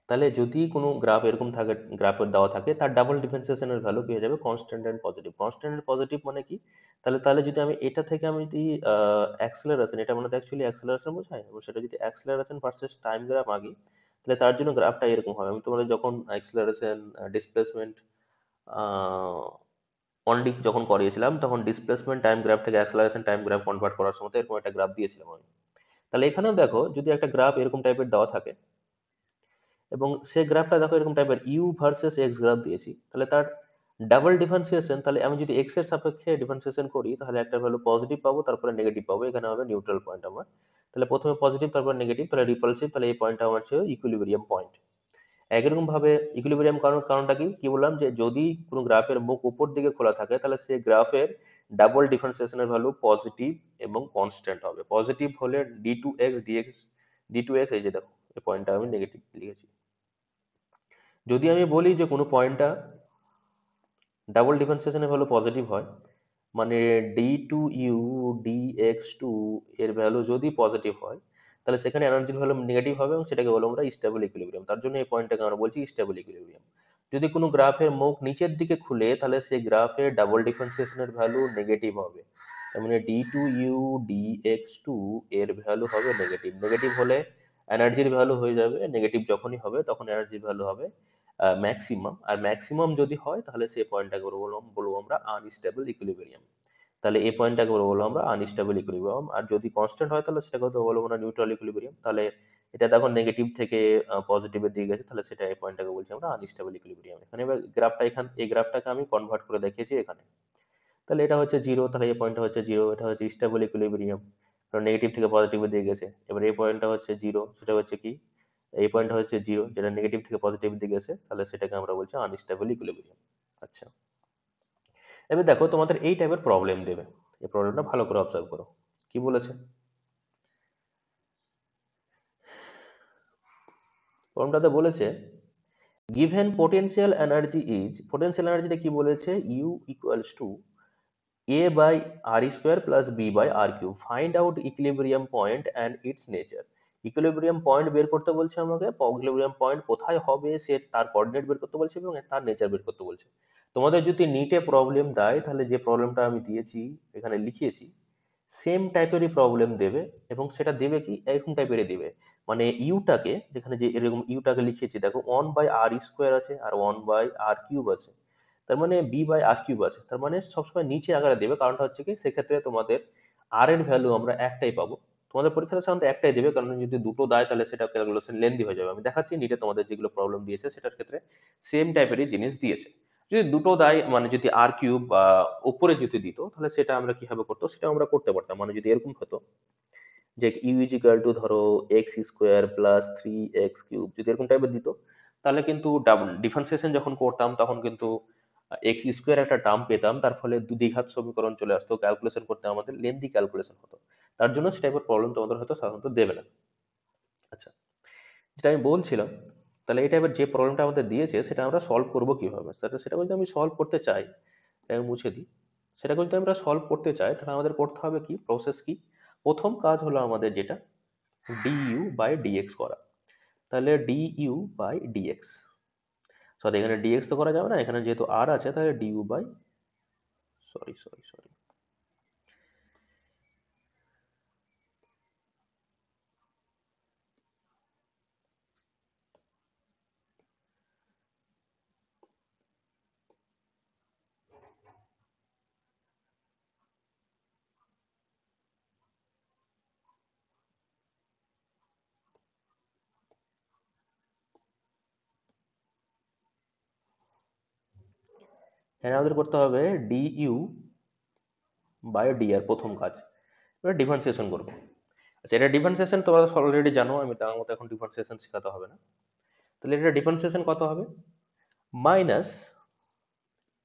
তাহলে যদি কোনো গ্রাফ এরকম থাকে, গ্রাফের দেওয়া থাকে, তার ডাবল ডিফারেন্সিয়েশনের ভ্যালু কি হয়ে যাবে constant and positive. Constant and positive মানে কি, তাহলে তাহলে যদি আমি এটা থেকে আমি যদি অ্যাক্সেলারেশন, এটা মানে অ্যাকচুয়ালি অ্যাক্সেলারেশন বোঝায়, এবং সেটা যদি অ্যাক্সেলারেশন ভার্সেস টাইম গ্রাফ আঁকি, তাহলে তার জন্য গ্রাফটা এরকম হবে। আমি তোমাদের যখন অ্যাক্সেলারেশন ডিসপ্লেসমেন্ট অন ডি যখন করিয়েছিলাম, তখন ডিসপ্লেসমেন্ট টাইম গ্রাফ থেকে অ্যাক্সেলারেশন টাইম গ্রাফ কনভার্ট করার সময় এরকম একটা গ্রাফ দিয়েছিলাম আমি। তাহলে এখানেও দেখো যদি একটা গ্রাফ এরকম টাইপের দেওয়া থাকে, এবং সে গ্রাফটা দেখো এরকম টাইপের ইউ ভার্সেস এক্স গ্রাফ দিয়েছি, তাহলে তার ডাবল ডিফারেন্সিয়েশন, তাহলে আমি যদি এক্স এর সাপেক্ষে ডিফারেন্সিয়েশন করি, তাহলে একটা ভ্যালু পজিটিভ পাবো, তারপরে নেগেটিভ পাবো, এখানে হবে নিউট্রাল পয়েন্ট আমার। তাহলে প্রথমে পজিটিভ, তারপর নেগেটিভ, তাহলে রিপালসিভ, তাহলে এই পয়েন্টটা আমার হচ্ছে ইকুইলিব্রিয়াম পয়েন্ট। একইরকম ভাবে ইকুইলিব্রিয়াম কারণটা কি কি বললাম, যে যদি কোনো গ্রাফের মুখ উপর দিকে খোলা থাকে, তাহলে সে গ্রাফের ডাবল ডিফারেন্সিয়েশনের ভ্যালু পজিটিভ এবং কনস্ট্যান্ট হবে। পজিটিভ হলে d two x d x, d two x, এই যে দেখো এই পয়েন্টটা আমি নেগেটিভ লিখেছি। যদি আমি বলি যে কোনো পয়েন্টটা ডাবল ডিফারেন্সিয়েশনের ভ্যালু পজিটিভ হয়, মানে d two you d x two এর ভ্যালু যদি পজিটিভ হয়, তাহলে সেখানে এনার্জির ভ্যালু নেগেটিভ হবে, এবং সেটাকে বলবো আমরা স্টেবল ইকুইলিব্রিয়াম। তার জন্য এই পয়েন্টটাকে আমরা বলছি স্টেবল ইকুইলিব্রিয়াম। যদি কোনো গ্রাফের মুখ নিচের দিকে খুলে, তাহলে সেই গ্রাফের ডাবল ডিফারেন্সিয়েশনের ভ্যালু নেগেটিভ হবে, তার মানে d two you d x two এর ভ্যালু হবে নেগেটিভ। নেগেটিভ হলে এনার্জির ভ্যালু হয়ে যাবে নেগেটিভ, যখনই হবে তখন এনার্জির ভ্যালু হবে ম্যাক্সিমাম, আর ম্যাক্সিমাম যদি হয় তাহলে সেই পয়েন্টটাকে বলবো আমরা আনস্টেবল ইকুইলিব্রিয়াম। তাহলে এই পয়েন্টটাকে বলবো আমরা আনস্টেবল ইকুইলিব্রিয়াম। আর যদি কনস্ট্যান্ট হয়, তাহলে সেটাকে তো বলবো না নিউট্রাল ইকুইলিব্রিয়াম। তাহলে এটা দেখো নেগেটিভ থেকে পজিটিভের দিকে গেছে, তাহলে সেটা এই পয়েন্টটাকে বলছি আমরা আনস্টেবল ইকুইলিব্রিয়াম। এখানে এবার গ্রাফটা, এই গ্রাফটাকে আমি কনভার্ট করে দেখিয়েছি এখানে। তাহলে এটা হচ্ছে জিরো, তাহলে এই পয়েন্টটা হচ্ছে জিরো, এটা হচ্ছে স্টেবল ইকুইলিব্রিয়াম, কারণ নেগেটিভ থেকে পজিটিভের দিকে গেছে। এবার এই পয়েন্টটা হচ্ছে জিরো, সেটা হচ্ছে কি, এই পয়েন্টটা হচ্ছে জিরো, যেটা নেগেটিভ থেকে পজিটিভের দিকে গেছে, তাহলে সেটাকে আমরা বলছি আনস্টেবল ইকুইলিব্রিয়াম। আচ্ছা, এবার দেখো তোমাদের এই টাইপের প্রবলেম দেবে, এই প্রবলেমটা ভালো করে অবজার্ভ করো কি বলেছে। প্রবলেমটাতে বলেছে given potential energy is, potential এনার্জিটা কি বলেছে, u equals to a by r square plus b by r cube. Find out equilibrium point and its nature. Equilibrium point বের করতে বলছে আমাকে, ইকুইলিব্রিয়াম পয়েন্ট কোথায় হবে সে তার কোঅর্ডিনেট বের করতে বলছে এবং তার নেচার বের করতে বলছে। তোমাদের যদি নিটে প্রবলেম দেয় তাহলে যে প্রবলেমটা আমি দিয়েছি এখানে লিখিয়েছি সেম টাইপেরই প্রবলেম দেবে, এবং সেটা দেবে কি এরকম টাইপেরই দেবে, মানে ইউটাকে যেখানে যে এরকম ইউটাকে লিখেছি দেখো 1/r² আছে আর 1/r³ আছে, তার মানে b/r³ আছে, তার মানে সবসময় নিচে আকারে দেবে, কারণটা হচ্ছে কি সেক্ষেত্রে তোমাদের আর এর ভ্যালু আমরা একটাই পাবো। তোমাদের পরীক্ষাতে সাধারণত একটাই দেবে, কারণ যদি দুটো দেয় তাহলে সেটা ক্যালকুলেশন লেন্দি হয়ে যাবে। আমি দেখাচ্ছি নিটে তোমাদের যেগুলো প্রবলেম দিয়েছে সেটার ক্ষেত্রে সেম টাইপেরই জিনিস দিয়েছে। যদি দুটো দেয় মানে যদি r³ বা উপরে যদি দিত তাহলে সেটা আমরা কিভাবে করতো সেটা আমরা করতে পারতাম, মানে যদি এরকম হতো যে ইউ ইজ ইকুয়াল টু ধরো x² প্লাস 3x³ যদি এরকম টাইপের দিত তাহলে কিন্তু ডাবল ডিফারেন্সিয়েশন যখন করতাম তখন কিন্তু x² একটা টার্ম পেতাম, তার ফলে দ্বিঘাত সমীকরণ চলে আসতো, ক্যালকুলেশন করতে আমাদের লেন্দি ক্যালকুলেশন হতো। তার জন্য সে টাইপের প্রবলেম তোমাদের হয়তো সাধারণত দেবে না। আচ্ছা, যেটা আমি বলছিলাম, তাহলে এই টাইপের যে প্রবলেমটা আমাদের দিয়েছে সেটা আমরা সলভ করব কিভাবে, সেটা যদি আমি সলভ করতে চাই, এটা আমি মুছে দিই, সেটা যদি আমরা সলভ করতে চাই তাহলে আমাদের করতে হবে কি, প্রসেস কি, প্রথম কাজ হলো আমাদের যেটা du বাই dx করা। তাহলে du বাই dx, সরি এখানে dx তো করা যাবে না, এখানে যেহেতু r আছে তাহলে du by, sorry sorry sorry, এখানে আমাদের করতে হবে du বাই dr প্রথম কাজ, এবার ডিফারেন্সিয়েশন করবো। আচ্ছা, এটা ডিফারেন্সিয়েশন তোমরা অলরেডি জানো, আমি তার মতো এখন ডিফারেন্সিয়েশন শেখাতে হবে না। তাহলে এটা ডিফারেন্সিয়েশন কত হবে, মাইনাস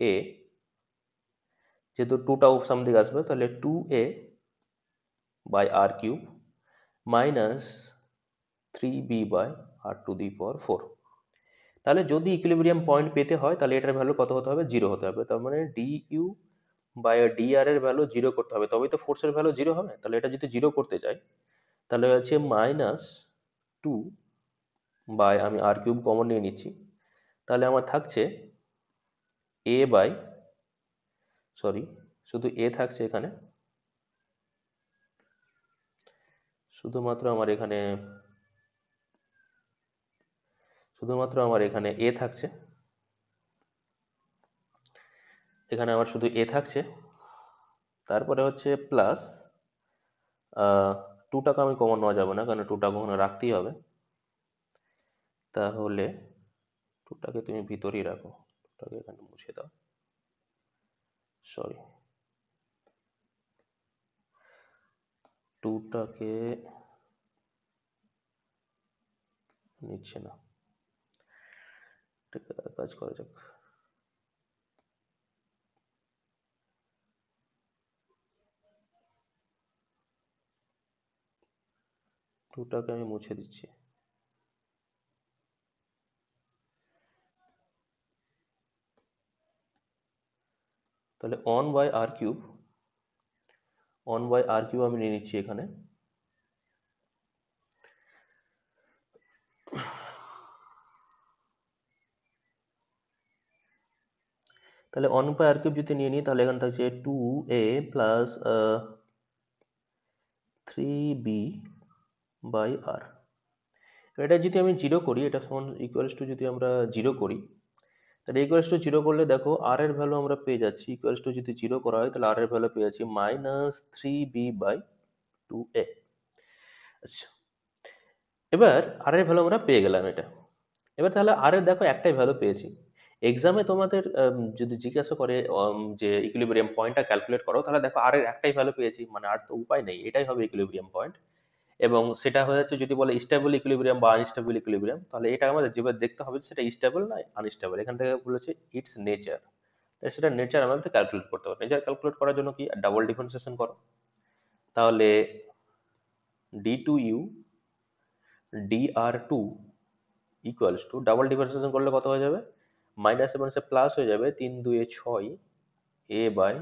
এ, যেহেতু টুটা সামদিকে আসবে তাহলে 2a by r³ minus 3b by r⁴। তাহলে যদি ইকুইলিব্রিয়াম পয়েন্ট পেতে হয় তাহলে এটার ভ্যালু কত হতে হবে, জিরো হতে হবে, তার মানে du বাই dr এর ভ্যালু জিরো করতে হবে তবেই তো ফোর্সের ভ্যালু জিরো হবে। তাহলে এটা যদি জিরো করতে চাই তাহলে হচ্ছে মাইনাস 2 বাই, আমি r³ কমন নিয়ে নিচ্ছি, তাহলে আমার থাকছে a বাই, সরি শুধু a থাকছে এখানে, শুধুমাত্র আমার এখানে a থাকছে, এখানে আমার শুধু a থাকছে, তারপরে হচ্ছে প্লাস টুটাকে আমি কমন নেওয়া যাবে না কারণ টুটাকে ওখানে রাখতেই হবে, তাহলে টুটাকে তুমি ভিতরেই রাখো, টুটাকে এখানে মুছে দাও, সরি টুটাকে নিচ্ছে না, ঠিক আছে কাজ করা যাক, টুটাকে আমি মুছে দিচ্ছি। তাহলে 1/r³ আমি নিয়ে নিচ্ছি এখানে, তাহলে 1/r³ যদি নিয়ে নিই তাহলে এখানে থাকছে 2a plus 3b by r। এটা যদি আমি জিরো করি, এটা সমান ইকুয়ালস টু যদি আমরা জিরো করি তাহলে ইকুয়ালস টু জিরো করলে দেখো আর এর ভ্যালু আমরা পেয়ে যাচ্ছি, ইকুয়ালস টু যদি জিরো করা হয় তাহলে আর এর ভ্যালু পেয়ে যাচ্ছি -3b/2a। আচ্ছা, এবার আর এর ভ্যালু আমরা পেয়ে গেলাম এটা। এবার তাহলে আর এর দেখো একটাই ভ্যালু পেয়েছি, এক্সামে তোমাদের যদি জিজ্ঞাসা করে যে ইকুইলিব্রিয়াম পয়েন্টটা ক্যালকুলেট করো তাহলে দেখো আর এর একটাই ভ্যালু পেয়েছি, মানে আর তো উপায় নেই, এটাই হবে ইকুইলিব্রিয়াম পয়েন্ট। এবং সেটা হয়ে যাচ্ছে যদি বলে স্টেবল ইকুইলিব্রিয়াম বা আনস্টেবল ইকুইলিব্রিয়াম, তাহলে এটা আমাদের যেভাবে দেখতে হবে সেটা স্টেবল না আনস্টেবল, এখান থেকে বলেছে ইটস নেচার, তাই সেটা নেচার আমাদের ক্যালকুলেট করতে হবে। নেচার ক্যালকুলেট করার জন্য কি ডাবল ডিফারেন্সিয়েশন করো, তাহলে d2u dr2 equals to double differentiation করলে কত হয়ে যাবে, মাইনাস এবং প্লাস হয়ে যাবে 3 2 6 a/r⁴,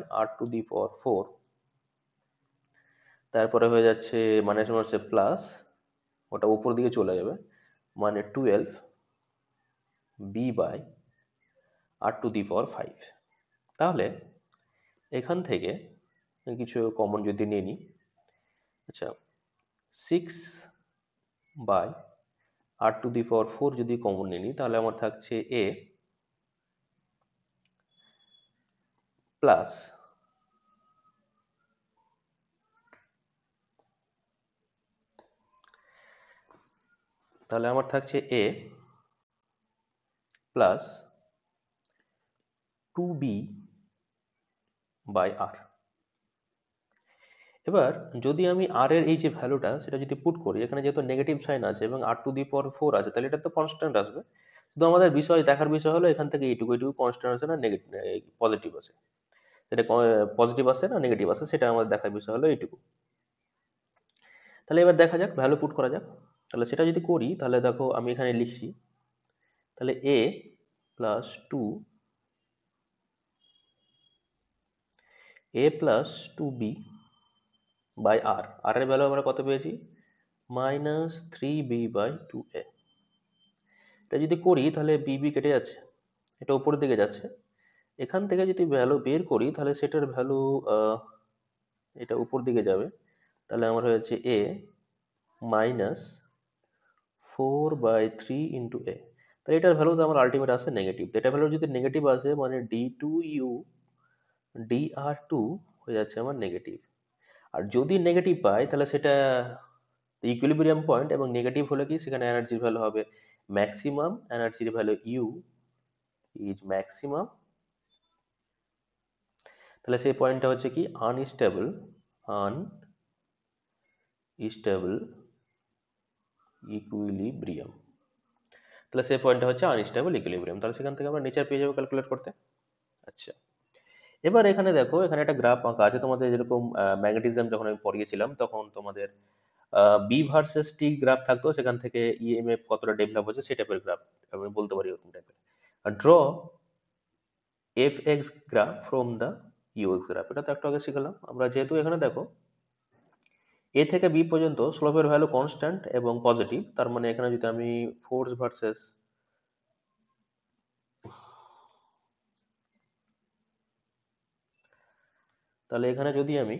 তারপরে হয়ে যাচ্ছে মাইনাস এবং প্লাস, ওটা উপর দিকে চলে যাবে, মানে 12b/r⁵। তাহলে এখান থেকে কিছু কমন যদি নিয়ে নিই, আচ্ছা 6/r⁴ যদি কমন নিয়ে নিই, তাহলে আমার থাকছে a প্লাস, তাহলে আমার থাকছে a প্লাস 2b/r। এবার যদি আমি r এর এই যে ভ্যালুটা সেটা যদি পুট করি, এখানে যেহেতু নেগেটিভ সাইন আছে এবং r⁴ আছে, তাহলে এটা তো কনস্ট্যান্ট আসবে। শুধু আমাদের দেখার বিষয় হলো এখান থেকে এইটুকু কনস্ট্যান্ট আছে না নেগেটিভ পজিটিভ আছে, সেটা পজিটিভ আসে না নেগেটিভ আসে, সেটা আমাদের দেখার বিষয় হলো এইটুকু। তাহলে এবার দেখা যাক, ভ্যালু পুট করা যাক। তাহলে সেটা যদি করি, তাহলে দেখো আমি এখানে লিখছি, তাহলে a প্লাস 2b/r, r এর ভ্যালু আমরা কত পেয়েছি, -3b/2a। এটা যদি করি তাহলে বিবি কেটে যাচ্ছে, এটা উপরের দিকে যাচ্ছে। এখান থেকে যদি ভ্যালু বের করি তাহলে সেটার ভ্যালু এটা উপর দিকে যাবে, তাহলে আমার হয়েছে a -4/3 × a। তাহলে এটার ভ্যালু তো আমার আলটিমেট আসে নেগেটিভ। এটা ভ্যালু যদি নেগেটিভ আসে, মানে d2u dr2 হয়ে যাচ্ছে আমার নেগেটিভ। আর যদি নেগেটিভ পাই তাহলে সেটা ইকুইলিব্রিয়াম পয়েন্ট, এবং নেগেটিভ হলে কি সেখানে এনার্জির ভ্যালু হবে ম্যাক্সিমাম, এনার্জির ভ্যালু ইউ ইজ ম্যাক্সিমাম। তাহলে সেই পয়েন্টটা হচ্ছে কি আনস্টেবল ইকুইলিব্রিয়াম। তাহলে সেই পয়েন্টটা হচ্ছে আনস্টেবল ইকুইলিব্রিয়াম। তাহলে সেখান থেকে আমরা নেচার পেয়ে যাবো ক্যালকুলেট করতে। আচ্ছা, এবার এখানে দেখো, এখানে একটা গ্রাফ আঁকা আছে তোমাদের, যেরকম ম্যাগনেটিজম যখন আমি পড়িয়েছিলাম তখন তোমাদের বি ভার্সেস টি গ্রাফ থাকতো, সেখান থেকে ইএমএফ কতটা ডেভেলপ হচ্ছে সেই টাইপের গ্রাফ আমি বলতে পারি, এরকম টাইপের। আর draw F X graph from the UX graph, এটা তো একটু আগে শিখলাম আমরা। যেহেতু এখানে দেখো এ থেকে বি পর্যন্ত স্লোপের ভ্যালু কনস্ট্যান্ট এবং পজিটিভ, তার মানে এখানে যদি আমি ফোর্স ভার্সেস, তাহলে এখানে যদি আমি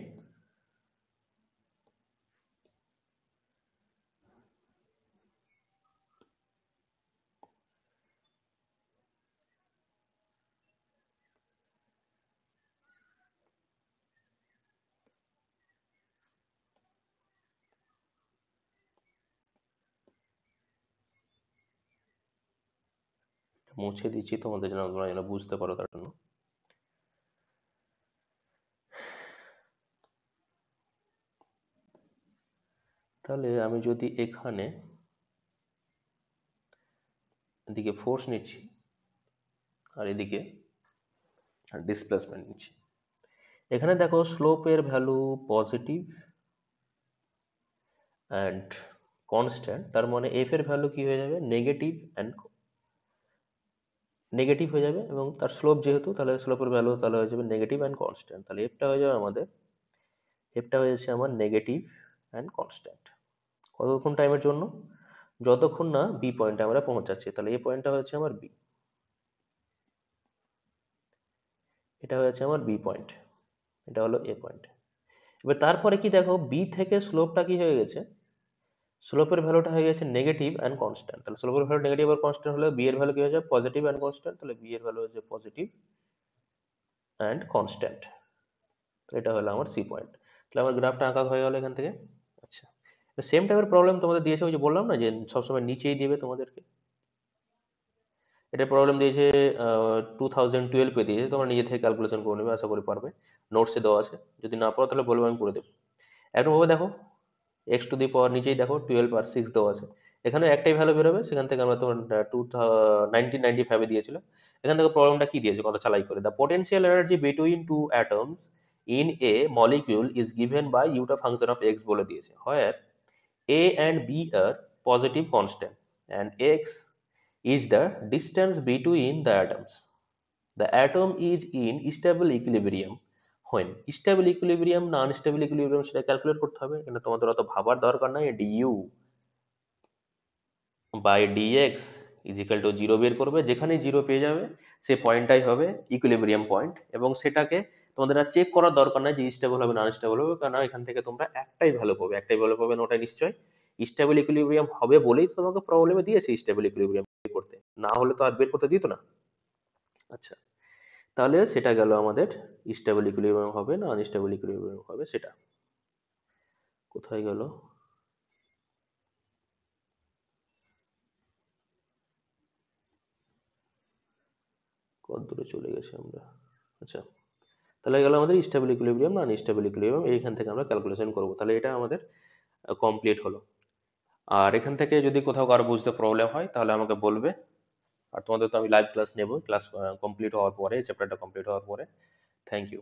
মুছে দিচ্ছি তোমাদের জন্য, তোমরা যেন বুঝতে পারো তার জন্য। তাহলে আমি যদি এখানে এদিকে ফোর্স নিচ্ছি আর এদিকে ডিসপ্লেসমেন্ট নিচ্ছি, এখানে দেখো স্লোপের ভ্যালু পজিটিভ অ্যান্ড কনস্ট্যান্ট, তার মানে এফ এর ভ্যালু কি হয়ে যাবে নেগেটিভ হয়ে যাবে, এবং তার স্লোপ যেহেতু, তাহলে স্লোপের ভ্যালু তাহলে হয়ে যাবে নেগেটিভ অ্যান্ড কনস্ট্যান্ট। তাহলে এফটা হয়ে যাবে আমাদের, এফটা হয়ে যাচ্ছে আমার নেগেটিভ অ্যান্ড কনস্ট্যান্ট। কতক্ষণ টাইমের জন্য, যতক্ষণ না বি পয়েন্টে আমরা পৌঁছাচ্ছি। তাহলে এই পয়েন্টটা হচ্ছে আমার বি, এটা হচ্ছে আমার বি পয়েন্ট, এটা হলো এ পয়েন্ট। এবার তারপরে কি দেখো, বি থেকে স্লোপটা কি হয়ে গেছে, স্লোপের ভ্যালুটা হয়ে গেছে নেগেটিভ অ্যান্ড কনস্ট্যান্ট। তাহলে স্লোপের ভ্যালু নেগেটিভ আর কনস্ট্যান্ট হলে বি এর ভ্যালু কি হয়ে যাবে পজিটিভ অ্যান্ড কনস্ট্যান্ট। তাহলে বি এর ভ্যালু হচ্ছে পজিটিভ অ্যান্ড কনস্ট্যান্ট। এটা হলো আমার সি পয়েন্ট। তাহলে আমার গ্রাফটা আঁকা হয়ে গেল এখান থেকে। আচ্ছা, সেম টাইপের প্রবলেম তোমাদের দিয়েছে, ওই যে বললাম না যে সবসময় নিচেই দিবে তোমাদেরকে, এটা প্রবলেম দিয়েছে 2012-এ দিয়েছে, তোমরা নিজে থেকে ক্যালকুলেশন করে নেবে, আশা করি পারবে, নোটসে দেওয়া আছে। যদি না পারো তাহলে বলবো, আমি করে দেবো। একরকমভাবে দেখো, এক্স টু দি পাওয়ার নিচেই দেখো 12/6 দেওয়া আছে, এখানে একটাই ভ্যালু বেরোবে, সেখান থেকে আমরা তোমার 1995-এ দিয়েছিল। এখান থেকে প্রবলেমটা কি দিয়েছে কত চালাই করে, the potential energy between two atoms in a molecule is given by ইউটা ফাংশন অফ এক্স বলে দিয়েছে, where A and B are positive constant and X is the distance between the atoms. The atom is in stable equilibrium when stable equilibrium non stable equilibrium সেটা calculate করতে হবে, কিন্তু তোমাদের অত ভাবার দরকার নাই। du by dx is equal to zero বের করবে, যেখানে জিরো পেয়ে যাবে সে পয়েন্টটাই হবে ইকুইলিব্রিয়াম পয়েন্ট, এবং সেটাকে তোমাদের আর চেক করার দরকার নাই যে স্টেবল হবে না আনস্টেবল হবে, কারণ এখান থেকে তোমরা একটাই ভ্যালু পাবে, একটাই ভ্যালু পাবে না ওটা নিশ্চয় স্টেবল ইকুইলিব্রিয়াম হবে বলেই তো তোমাকে প্রবলেমে দিয়েছে স্টেবল ইকুইলিব্রিয়াম বের করতে, না হলে তো আর বের করতে দিত না। আচ্ছা, তাহলে সেটা গেল আমাদের স্টেবল ইকুইলিব্রিয়াম হবে না আনস্টেবল ইকুইলিব্রিয়াম হবে সেটা। কোথায় গেল? কত দূরে চলে গেছে আমরা? আচ্ছা, তাহলে গেল আমাদের স্টেবল ইকুইলিব্রিয়াম না আনস্টেবল ইকুইলিব্রিয়াম, এইখান থেকে আমরা ক্যালকুলেশন করব, তাহলে এটা আমাদের কমপ্লিট হলো। আর এখান থেকে যদি কোথাও কারো বুঝতে প্রবলেম হয় তাহলে আমাকে বলবে। আর তোমাদের তো আমি লাইভ ক্লাস নেব, ক্লাস কমপ্লিট হওয়ার পরে, চ্যাপ্টারটা কমপ্লিট হওয়ার পরে। Thank you.